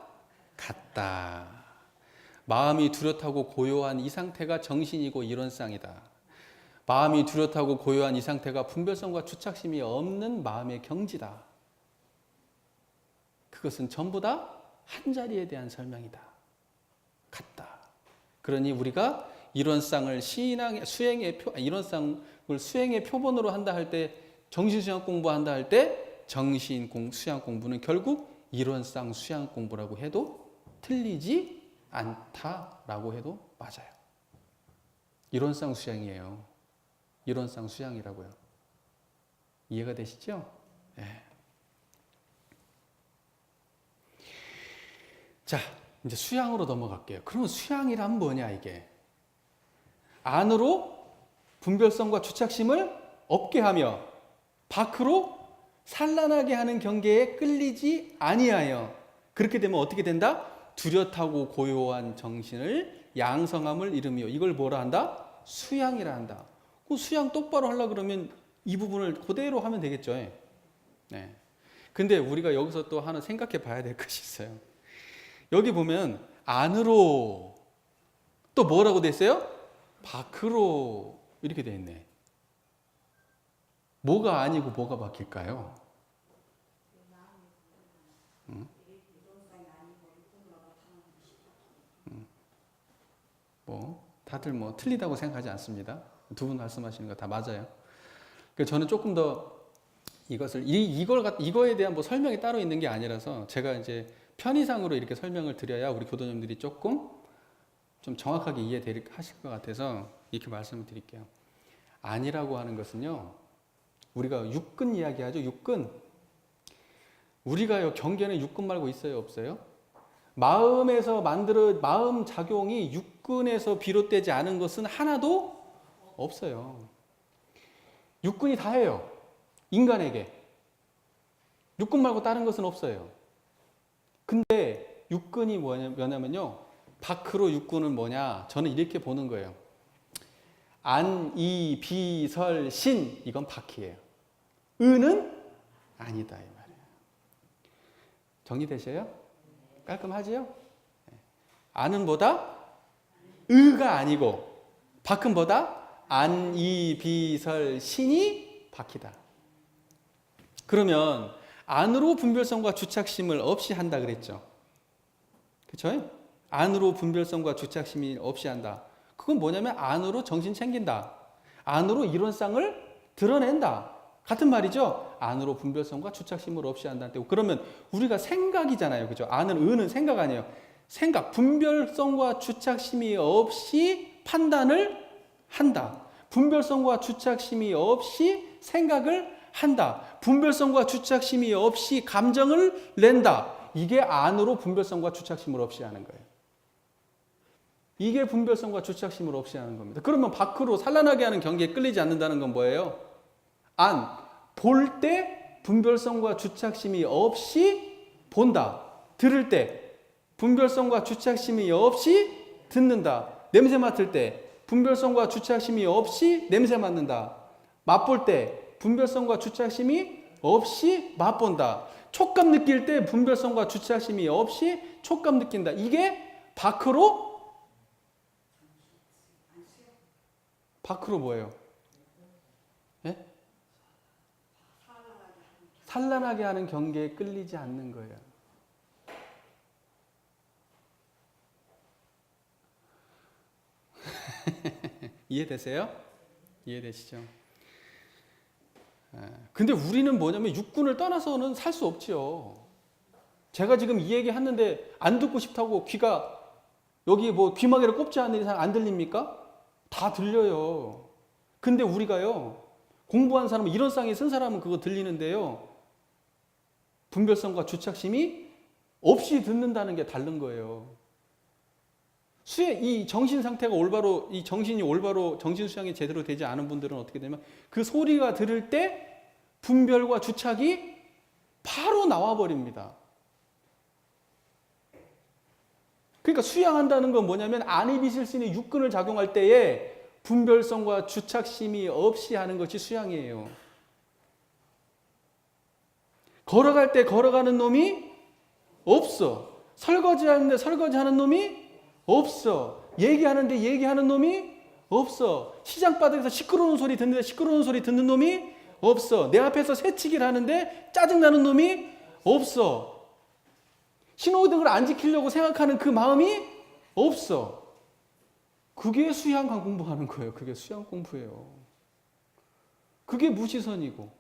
같다. 마음이 뚜렷하고 고요한 이 상태가 정신이고 이론상이다. 마음이 뚜렷하고 고요한 이 상태가 분별성과 주착심이 없는 마음의 경지다. 그것은 전부 다 한 자리에 대한 설명이다. 같다. 그러니 우리가 이론상을 이론상을 수행의 표본으로 한다 할 때, 정신수양 공부한다 할 때 정신 수양 공부는 결국 이론상 수양 공부라고 해도 틀리지 않다라고 해도 맞아요. 이론상 수양이에요. 이론상 수양이라고요. 이해가 되시죠? 네. 자, 이제 수양으로 넘어갈게요. 그러면 수양이란 뭐냐 이게? 안으로 분별성과 주착심을 없게 하며 밖으로 산란하게 하는 경계에 끌리지 아니하여, 그렇게 되면 어떻게 된다? 뚜렷하고 고요한 정신을 양성함을 이루며, 이걸 뭐라 한다? 수양이라 한다. 그 수양 똑바로 하려고 그러면 이 부분을 그대로 하면 되겠죠. 네. 근데 우리가 여기서 또 하나 생각해 봐야 될 것이 있어요. 여기 보면 안으로 또 뭐라고 돼 있어요? 밖으로 이렇게 돼 있네. 뭐가 아니고 뭐가 바뀔까요? 뭐 다들 뭐 틀리다고 생각하지 않습니다. 두 분 말씀하시는 거 다 맞아요. 그러니까 저는 조금 더 이거에 대한 뭐 설명이 따로 있는 게 아니라서 제가 이제 편의상으로 이렇게 설명을 드려야 우리 교도님들이 조금 좀 정확하게 이해하실 것 같아서 이렇게 말씀을 드릴게요. 안이라고 하는 것은요, 우리가 육근 이야기하죠. 육근. 우리가요, 경계는 육근 말고 있어요, 없어요? 마음 작용이 육근에서 비롯되지 않은 것은 하나도 없어요. 육근이 다 해요. 인간에게. 육근 말고 다른 것은 없어요. 근데 육근이 뭐냐면요, 밖으로 육근은 뭐냐? 저는 이렇게 보는 거예요. 안, 이, 비, 설, 신, 이건 밖이에요. 의는 아니다, 이 말이에요. 정리되셔요? 깔끔하지요? 안은 뭐다? 의가 아니고, 밖은 뭐다? 안, 이, 비, 설, 신이 밖이다. 그러면 안으로 분별성과 주착심을 없이 한다 그랬죠. 그렇죠? 안으로 분별성과 주착심이 없이 한다. 그건 뭐냐면 안으로 정신 챙긴다. 안으로 이론상을 드러낸다. 같은 말이죠. 안으로 분별성과 주착심을 없이 한다는 때고. 그러면 우리가 생각이잖아요. 그죠? 의는 생각 아니에요. 생각, 분별성과 주착심이 없이 판단을 한다. 분별성과 주착심이 없이 생각을 한다. 분별성과 주착심이 없이 감정을 낸다. 이게 안으로 분별성과 주착심을 없이 하는 거예요. 이게 분별성과 주착심을 없이 하는 겁니다. 그러면 밖으로 산란하게 하는 경계에 끌리지 않는다는 건 뭐예요? 안, 볼 때 분별성과 주착심이 없이 본다. 들을 때 분별성과 주착심이 없이 듣는다. 냄새 맡을 때 분별성과 주착심이 없이 냄새 맡는다. 맛볼 때 분별성과 주착심이 없이 맛본다. 촉감 느낄 때 분별성과 주착심이 없이 촉감 느낀다. 이게 밖으로 뭐예요? 네? 산란하게 하는 경계에 끌리지 않는 거예요. 이해되세요? 이해되시죠? 근데 우리는 뭐냐면 육군을 떠나서는 살 수 없지요. 제가 지금 이 얘기 했는데 안 듣고 싶다고 귀가 여기 뭐 귀마개를 꼽지 않는 이상 안 들립니까? 다 들려요. 근데 우리가요, 공부한 사람은, 이론상에 쓴 사람은 그거 들리는데요, 분별성과 주착심이 없이 듣는다는 게 다른 거예요. 이 정신 상태가 올바로, 이 정신이 올바로 정신 수양이 제대로 되지 않은 분들은 어떻게 되냐면 그 소리가 들을 때 분별과 주착이 바로 나와 버립니다. 그러니까 수양한다는 건 뭐냐면 안이 비실 수 있는 육근을 작용할 때에 분별성과 주착심이 없이 하는 것이 수양이에요. 걸어갈 때 걸어가는 놈이 없어. 설거지하는데 설거지하는 놈이 없어. 얘기하는데 얘기하는 놈이 없어. 시장바닥에서 시끄러운 소리 듣는데 시끄러운 소리 듣는 놈이 없어. 내 앞에서 새치기를 하는데 짜증나는 놈이 없어. 신호등을 안 지키려고 생각하는 그 마음이 없어. 그게 수양 공부하는 거예요. 그게 수양 공부예요. 그게 무시선이고.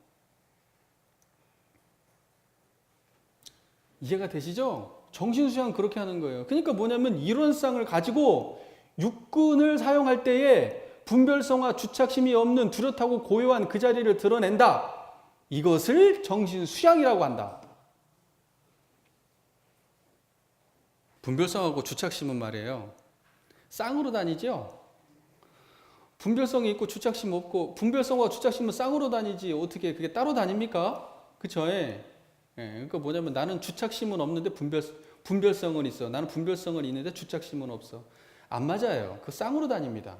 이해가 되시죠? 정신수양 그렇게 하는 거예요. 그러니까 뭐냐면 이론상을 가지고 육군을 사용할 때에 분별성과 주착심이 없는 뚜렷하고 고요한 그 자리를 드러낸다. 이것을 정신수양이라고 한다. 분별성하고 주착심은 말이에요. 쌍으로 다니죠? 분별성이 있고 주착심 없고, 분별성과 주착심은 쌍으로 다니지 어떻게 그게 따로 다닙니까? 그쵸? 그러니까 뭐냐면 나는 주착심은 없는데 분별성은 있어. 나는 분별성은 있는데 주착심은 없어. 안 맞아요. 그 쌍으로 다닙니다.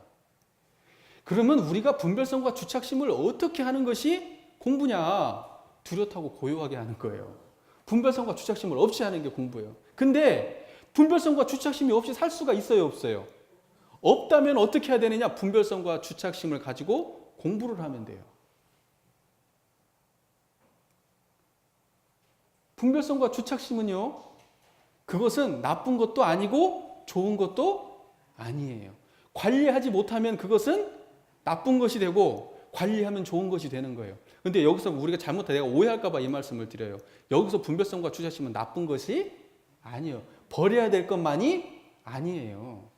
그러면 우리가 분별성과 주착심을 어떻게 하는 것이 공부냐? 뚜렷하고 고요하게 하는 거예요. 분별성과 주착심을 없이 하는 게 공부예요. 근데 분별성과 주착심이 없이 살 수가 있어요, 없어요? 없다면 어떻게 해야 되느냐? 분별성과 주착심을 가지고 공부를 하면 돼요. 분별성과 주착심은요, 그것은 나쁜 것도 아니고 좋은 것도 아니에요. 관리하지 못하면 그것은 나쁜 것이 되고 관리하면 좋은 것이 되는 거예요. 근데 여기서 우리가 잘못해 내가 오해할까 봐 이 말씀을 드려요. 여기서 분별성과 주착심은 나쁜 것이 아니에요. 버려야 될 것만이 아니에요.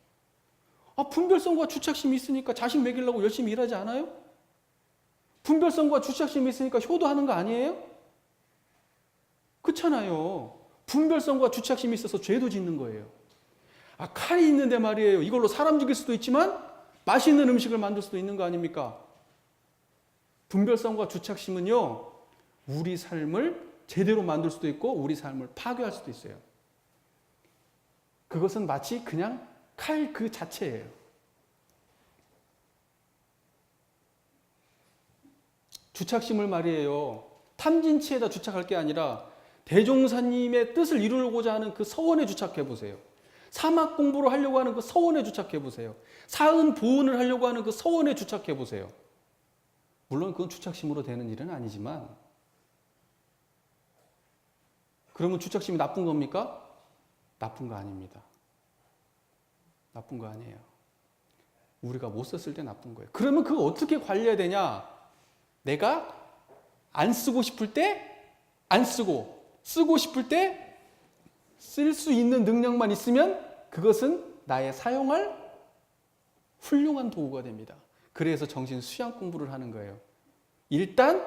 분별성과 주착심이 있으니까 자식 먹이려고 열심히 일하지 않아요? 분별성과 주착심이 있으니까 효도하는 거 아니에요? 그렇잖아요. 분별성과 주착심이 있어서 죄도 짓는 거예요. 칼이 있는데 말이에요. 이걸로 사람 죽일 수도 있지만 맛있는 음식을 만들 수도 있는 거 아닙니까? 분별성과 주착심은요, 우리 삶을 제대로 만들 수도 있고 우리 삶을 파괴할 수도 있어요. 그것은 마치 그냥 칼 그 자체예요. 주착심을 말이에요. 탐진치에다 주착할 게 아니라 대종사님의 뜻을 이루고자 하는 그 서원에 주착해 보세요. 사막 공부를 하려고 하는 그 서원에 주착해 보세요. 사은 보은을 하려고 하는 그 서원에 주착해 보세요. 물론 그건 주착심으로 되는 일은 아니지만, 그러면 주착심이 나쁜 겁니까? 나쁜 거 아닙니다. 나쁜 거 아니에요. 우리가 못 썼을 때 나쁜 거예요. 그러면 그거 어떻게 관리해야 되냐? 내가 안 쓰고 싶을 때 안 쓰고, 쓰고 싶을 때 쓸 수 있는 능력만 있으면 그것은 나의 사용할 훌륭한 도구가 됩니다. 그래서 정신 수양 공부를 하는 거예요. 일단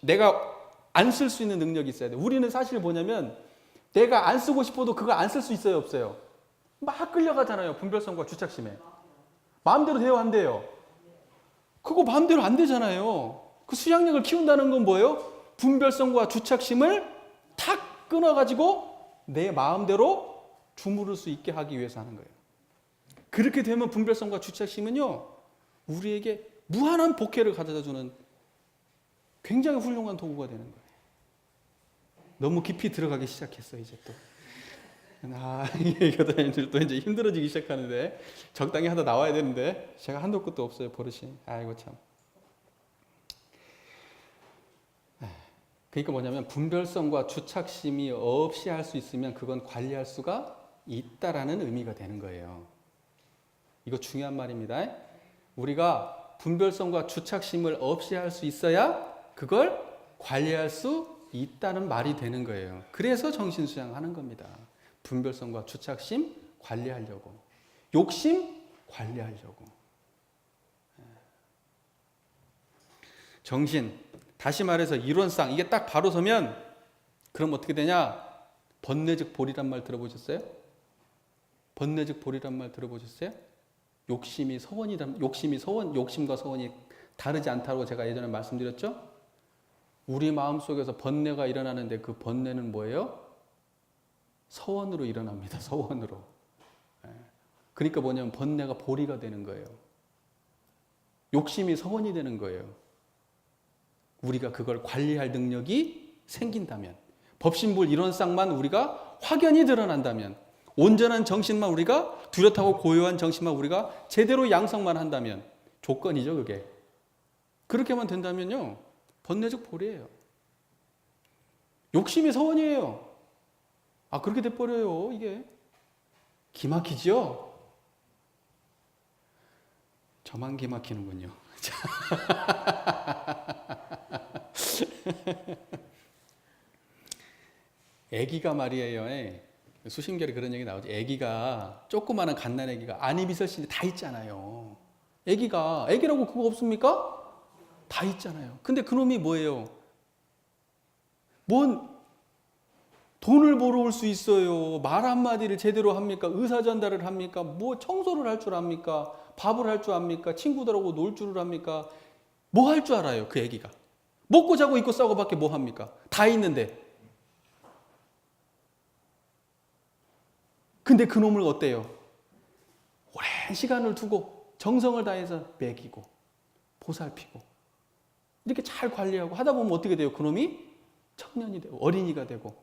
내가 안 쓸 수 있는 능력이 있어야 돼. 우리는 사실 뭐냐면 내가 안 쓰고 싶어도 그거 안 쓸 수 있어요, 없어요? 막 끌려가잖아요. 분별성과 주착심에. 마음대로 돼요, 안 돼요? 그거 마음대로 안 되잖아요. 그 수양력을 키운다는 건 뭐예요? 분별성과 주착심을 탁 끊어가지고 내 마음대로 주무를 수 있게 하기 위해서 하는 거예요. 그렇게 되면 분별성과 주착심은요, 우리에게 무한한 복혜를 가져다주는 굉장히 훌륭한 도구가 되는 거예요. 너무 깊이 들어가기 시작했어, 이제 또. 교도님들 또 이제 힘들어지기 시작하는데, 적당히 하다 나와야 되는데, 제가 한도 끝도 없어요, 버릇이. 아이고, 참. 그러니까 뭐냐면, 분별성과 주착심이 없이 할 수 있으면 그건 관리할 수가 있다라는 의미가 되는 거예요. 이거 중요한 말입니다. 우리가 분별성과 주착심을 없이 할 수 있어야 그걸 관리할 수 있다는 말이 되는 거예요. 그래서 정신수양하는 겁니다. 분별성과 주착심 관리하려고, 욕심 관리하려고. 정신, 다시 말해서 이론상 이게 딱 바로 서면 그럼 어떻게 되냐? 번뇌즉 볼이란 말 들어보셨어요? 번뇌즉 볼이란 말 들어보셨어요? 욕심과 서원이 다르지 않다고 제가 예전에 말씀드렸죠? 우리 마음속에서 번뇌가 일어나는데 그 번뇌는 뭐예요? 서원으로 일어납니다. 서원으로. 그러니까 뭐냐면 번뇌가 보리가 되는 거예요. 욕심이 서원이 되는 거예요. 우리가 그걸 관리할 능력이 생긴다면, 법신불 이런 쌍만 우리가 확연히 드러난다면, 온전한 정신만 우리가, 뚜렷하고 고요한 정신만 우리가 제대로 양성만 한다면, 조건이죠 그게. 그렇게만 된다면요 번뇌적 보리예요. 욕심이 서원이에요. 아 그렇게 돼버려요. 이게 기막히죠? 저만 기막히는군요. 애기가 말이에요. 수심결에 그런 얘기 나오죠. 애기가, 조그마한 갓난애기가 안이 비설신이 다 있잖아요. 애기라고 그거 없습니까? 다 있잖아요. 근데 그놈이 뭐예요? 뭔 돈을 벌어올 수 있어요. 말 한마디를 제대로 합니까? 의사 전달을 합니까? 뭐 청소를 할 줄 압니까? 밥을 할 줄 압니까? 친구들하고 놀 줄을 합니까? 뭐 할 줄 알아요, 그 애기가? 먹고 자고 입고 싸고 밖에 뭐 합니까? 다 있는데. 근데 그 놈을 어때요? 오랜 시간을 두고 정성을 다해서 먹이고 보살피고 이렇게 잘 관리하고 하다 보면 어떻게 돼요? 그 놈이 청년이 되고 어린이가 되고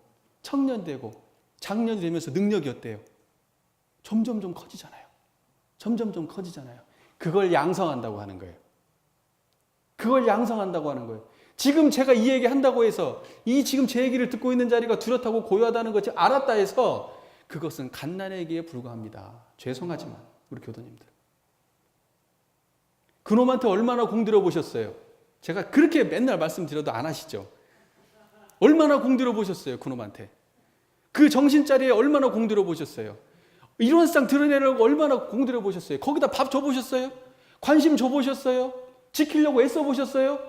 청년 되고 장년이 되면서 능력이 어때요? 점점점 커지잖아요. 점점점 커지잖아요. 그걸 양성한다고 하는 거예요. 그걸 양성한다고 하는 거예요. 지금 제가 이 얘기 한다고 해서 이 지금 제 얘기를 듣고 있는 자리가 뚜렷하고 고요하다는 것을 알았다 해서 그것은 갓난애기에 불과합니다. 죄송하지만 우리 교도님들. 그놈한테 얼마나 공들여 보셨어요? 제가 그렇게 맨날 말씀드려도 안 하시죠? 얼마나 공들여 보셨어요? 그놈한테. 그 정신자리에 얼마나 공들여 보셨어요? 이론상 드러내려고 얼마나 공들여 보셨어요? 거기다 밥 줘보셨어요? 관심 줘보셨어요? 지키려고 애써 보셨어요?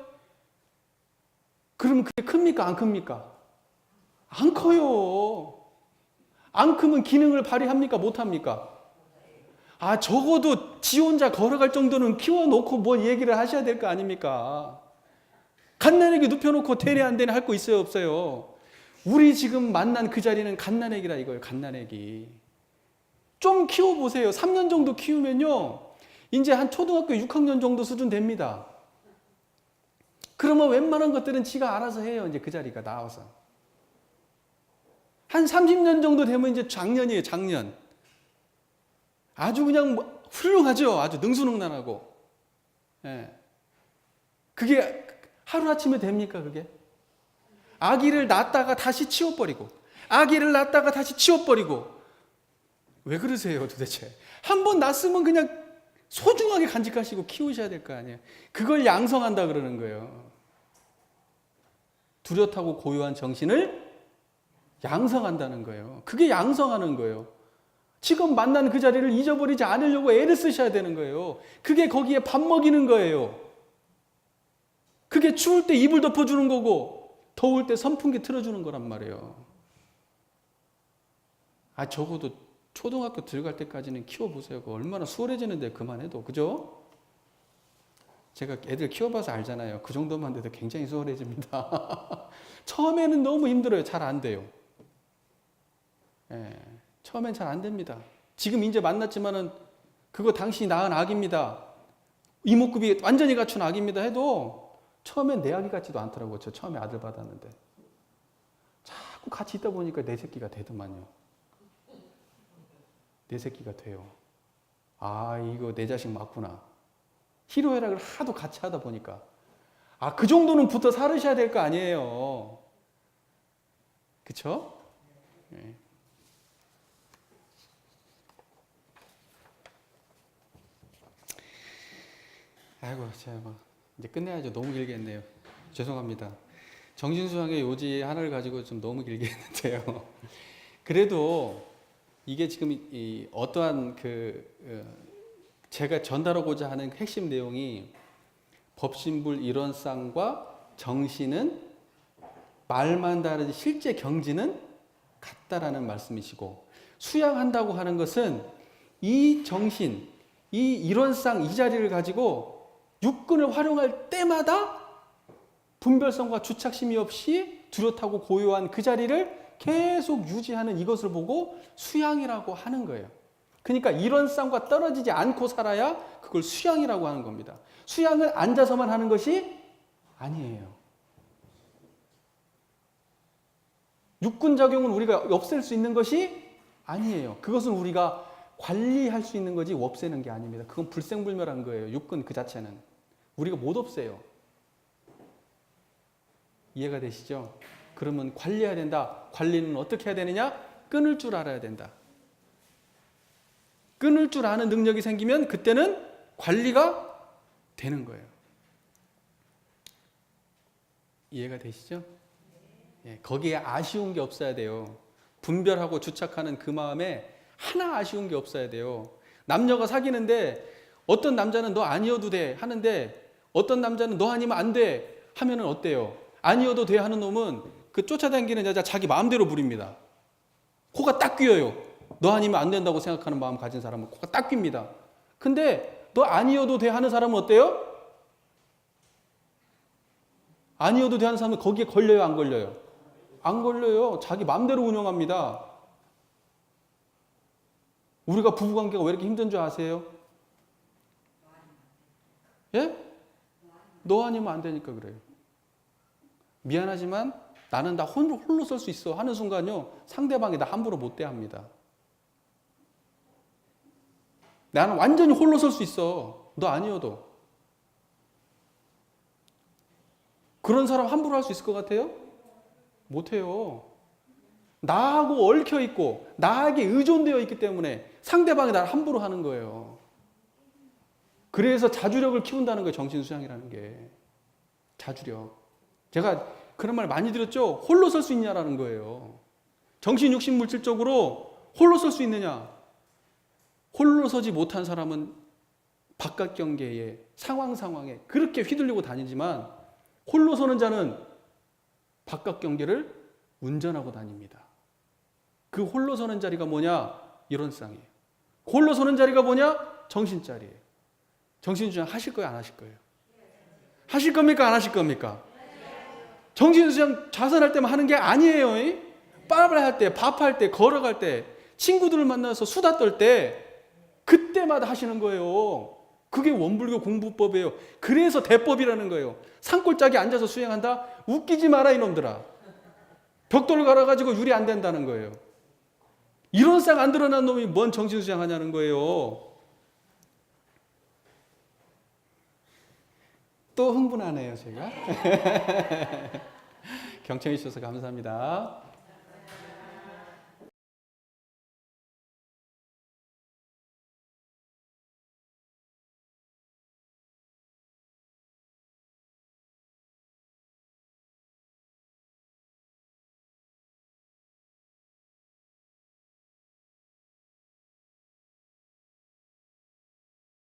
그러면 그게 큽니까? 안 큽니까? 안 커요. 안 크면 기능을 발휘합니까? 못합니까? 아, 적어도 지 혼자 걸어갈 정도는 키워놓고 뭐 얘기를 하셔야 될 거 아닙니까? 갓난애기 눕혀놓고 되네 안 되네 할 거 있어요 없어요? 우리 지금 만난 그 자리는 갓난애기라 이거예요. 갓난애기. 좀 키워보세요. 3년 정도 키우면요 이제 한 초등학교 6학년 정도 수준 됩니다. 그러면 웬만한 것들은 지가 알아서 해요. 이제 그 자리가 나와서 한 30년 정도 되면 이제 장년이에요. 장년. 아주 그냥 훌륭하죠. 아주 능수능란하고. 예. 그게 하루아침에 됩니까 그게? 아기를 낳았다가 다시 치워버리고 아기를 낳았다가 다시 치워버리고 왜 그러세요 도대체? 한 번 낳았으면 그냥 소중하게 간직하시고 키우셔야 될 거 아니에요. 그걸 양성한다 그러는 거예요. 뚜렷하고 고요한 정신을 양성한다는 거예요. 그게 양성하는 거예요. 지금 만난 그 자리를 잊어버리지 않으려고 애를 쓰셔야 되는 거예요. 그게 거기에 밥 먹이는 거예요. 그게 추울 때 이불 덮어주는 거고 더울 때 선풍기 틀어주는 거란 말이에요. 아 적어도 초등학교 들어갈 때까지는 키워보세요. 그거 얼마나 수월해지는데 그만해도. 그죠? 제가 애들 키워봐서 알잖아요. 그 정도만 돼도 굉장히 수월해집니다. 처음에는 너무 힘들어요. 잘 안 돼요. 예, 처음엔 잘 안 됩니다. 지금 이제 만났지만은 그거 당신이 낳은 아기입니다. 이목구비 완전히 갖춘 아기입니다 해도 처음엔 내 아기 같지도 않더라고요. 저 처음에 아들 받았는데. 자꾸 같이 있다 보니까 내 새끼가 되더만요. 내 새끼가 돼요. 아, 이거 내 자식 맞구나. 희로애락을 하도 같이 하다 보니까. 아, 그 정도는 붙어 살으셔야 될 거 아니에요. 그쵸? 네. 아이고, 제가 이제 끝내야죠. 너무 길게 했네요. 죄송합니다. 정신수양의 요지 하나를 가지고 좀 너무 길게 했는데요. 그래도 이게 지금 어떠한 제가 전달하고자 하는 핵심 내용이 법신불 이론상과 정신은 말만 다르지 실제 경지는 같다라는 말씀이시고, 수양한다고 하는 것은 이 정신, 이 이론상 이 자리를 가지고 육근을 활용할 때마다 분별성과 주착심이 없이 뚜렷하고 고요한 그 자리를 계속 유지하는 이것을 보고 수양이라고 하는 거예요. 그러니까 이런 쌍과 떨어지지 않고 살아야 그걸 수양이라고 하는 겁니다. 수양은 앉아서만 하는 것이 아니에요. 육군작용은 우리가 없앨 수 있는 것이 아니에요. 그것은 우리가 관리할 수 있는 거지 없애는 게 아닙니다. 그건 불생불멸한 거예요. 육군 그 자체는. 우리가 못 없애요. 이해가 되시죠? 그러면 관리해야 된다. 관리는 어떻게 해야 되느냐? 끊을 줄 알아야 된다. 끊을 줄 아는 능력이 생기면 그때는 관리가 되는 거예요. 이해가 되시죠? 예, 거기에 아쉬운 게 없어야 돼요. 분별하고 주착하는 그 마음에 하나 아쉬운 게 없어야 돼요. 남녀가 사귀는데 어떤 남자는 너 아니어도 돼 하는데 어떤 남자는 너 아니면 안 돼 하면은 어때요? 아니어도 돼 하는 놈은 그 쫓아다니는 여자 자기 마음대로 부립니다. 코가 딱 끼어요. 너 아니면 안 된다고 생각하는 마음 가진 사람은 코가 딱 낍니다. 근데 너 아니어도 돼 하는 사람은 어때요? 아니어도 돼 하는 사람은 거기에 걸려요, 안 걸려요? 안 걸려요. 자기 마음대로 운영합니다. 우리가 부부관계가 왜 이렇게 힘든 줄 아세요? 예? 너 아니면 안 되니까 그래요. 미안하지만 나는 다 홀로 설 수 있어 하는 순간요, 상대방이 나 함부로 못 대합니다. 나는 완전히 홀로 설 수 있어. 너 아니어도. 그런 사람 함부로 할 수 있을 것 같아요? 못해요. 나하고 얽혀 있고 나에게 의존되어 있기 때문에 상대방이 나를 함부로 하는 거예요. 그래서 자주력을 키운다는 거예요. 정신수양이라는 게. 자주력. 제가 그런 말 많이 들었죠? 홀로 설 수 있냐라는 거예요. 정신, 육신, 물질적으로 홀로 설 수 있느냐? 홀로 서지 못한 사람은 바깥 경계에 상황에 그렇게 휘둘리고 다니지만 홀로 서는 자는 바깥 경계를 운전하고 다닙니다. 그 홀로 서는 자리가 뭐냐? 이런 쌍이에요. 홀로 서는 자리가 뭐냐? 정신자리예요. 정신수양 하실 거예요? 안 하실 거예요? 하실 겁니까? 안 하실 겁니까? 정신수양 자선할 때만 하는 게 아니에요. 빨빨 할 때, 밥할 때, 걸어갈 때, 친구들을 만나서 수다 떨 때 그때마다 하시는 거예요. 그게 원불교 공부법이에요. 그래서 대법이라는 거예요. 산골짜기 앉아서 수행한다? 웃기지 마라 이놈들아. 벽돌 갈아가지고 유리 안 된다는 거예요. 이런 쌍 안 드러난 놈이 뭔 정신수양 하냐는 거예요. 또 흥분하네요 제가. 경청해 주셔서 감사합니다.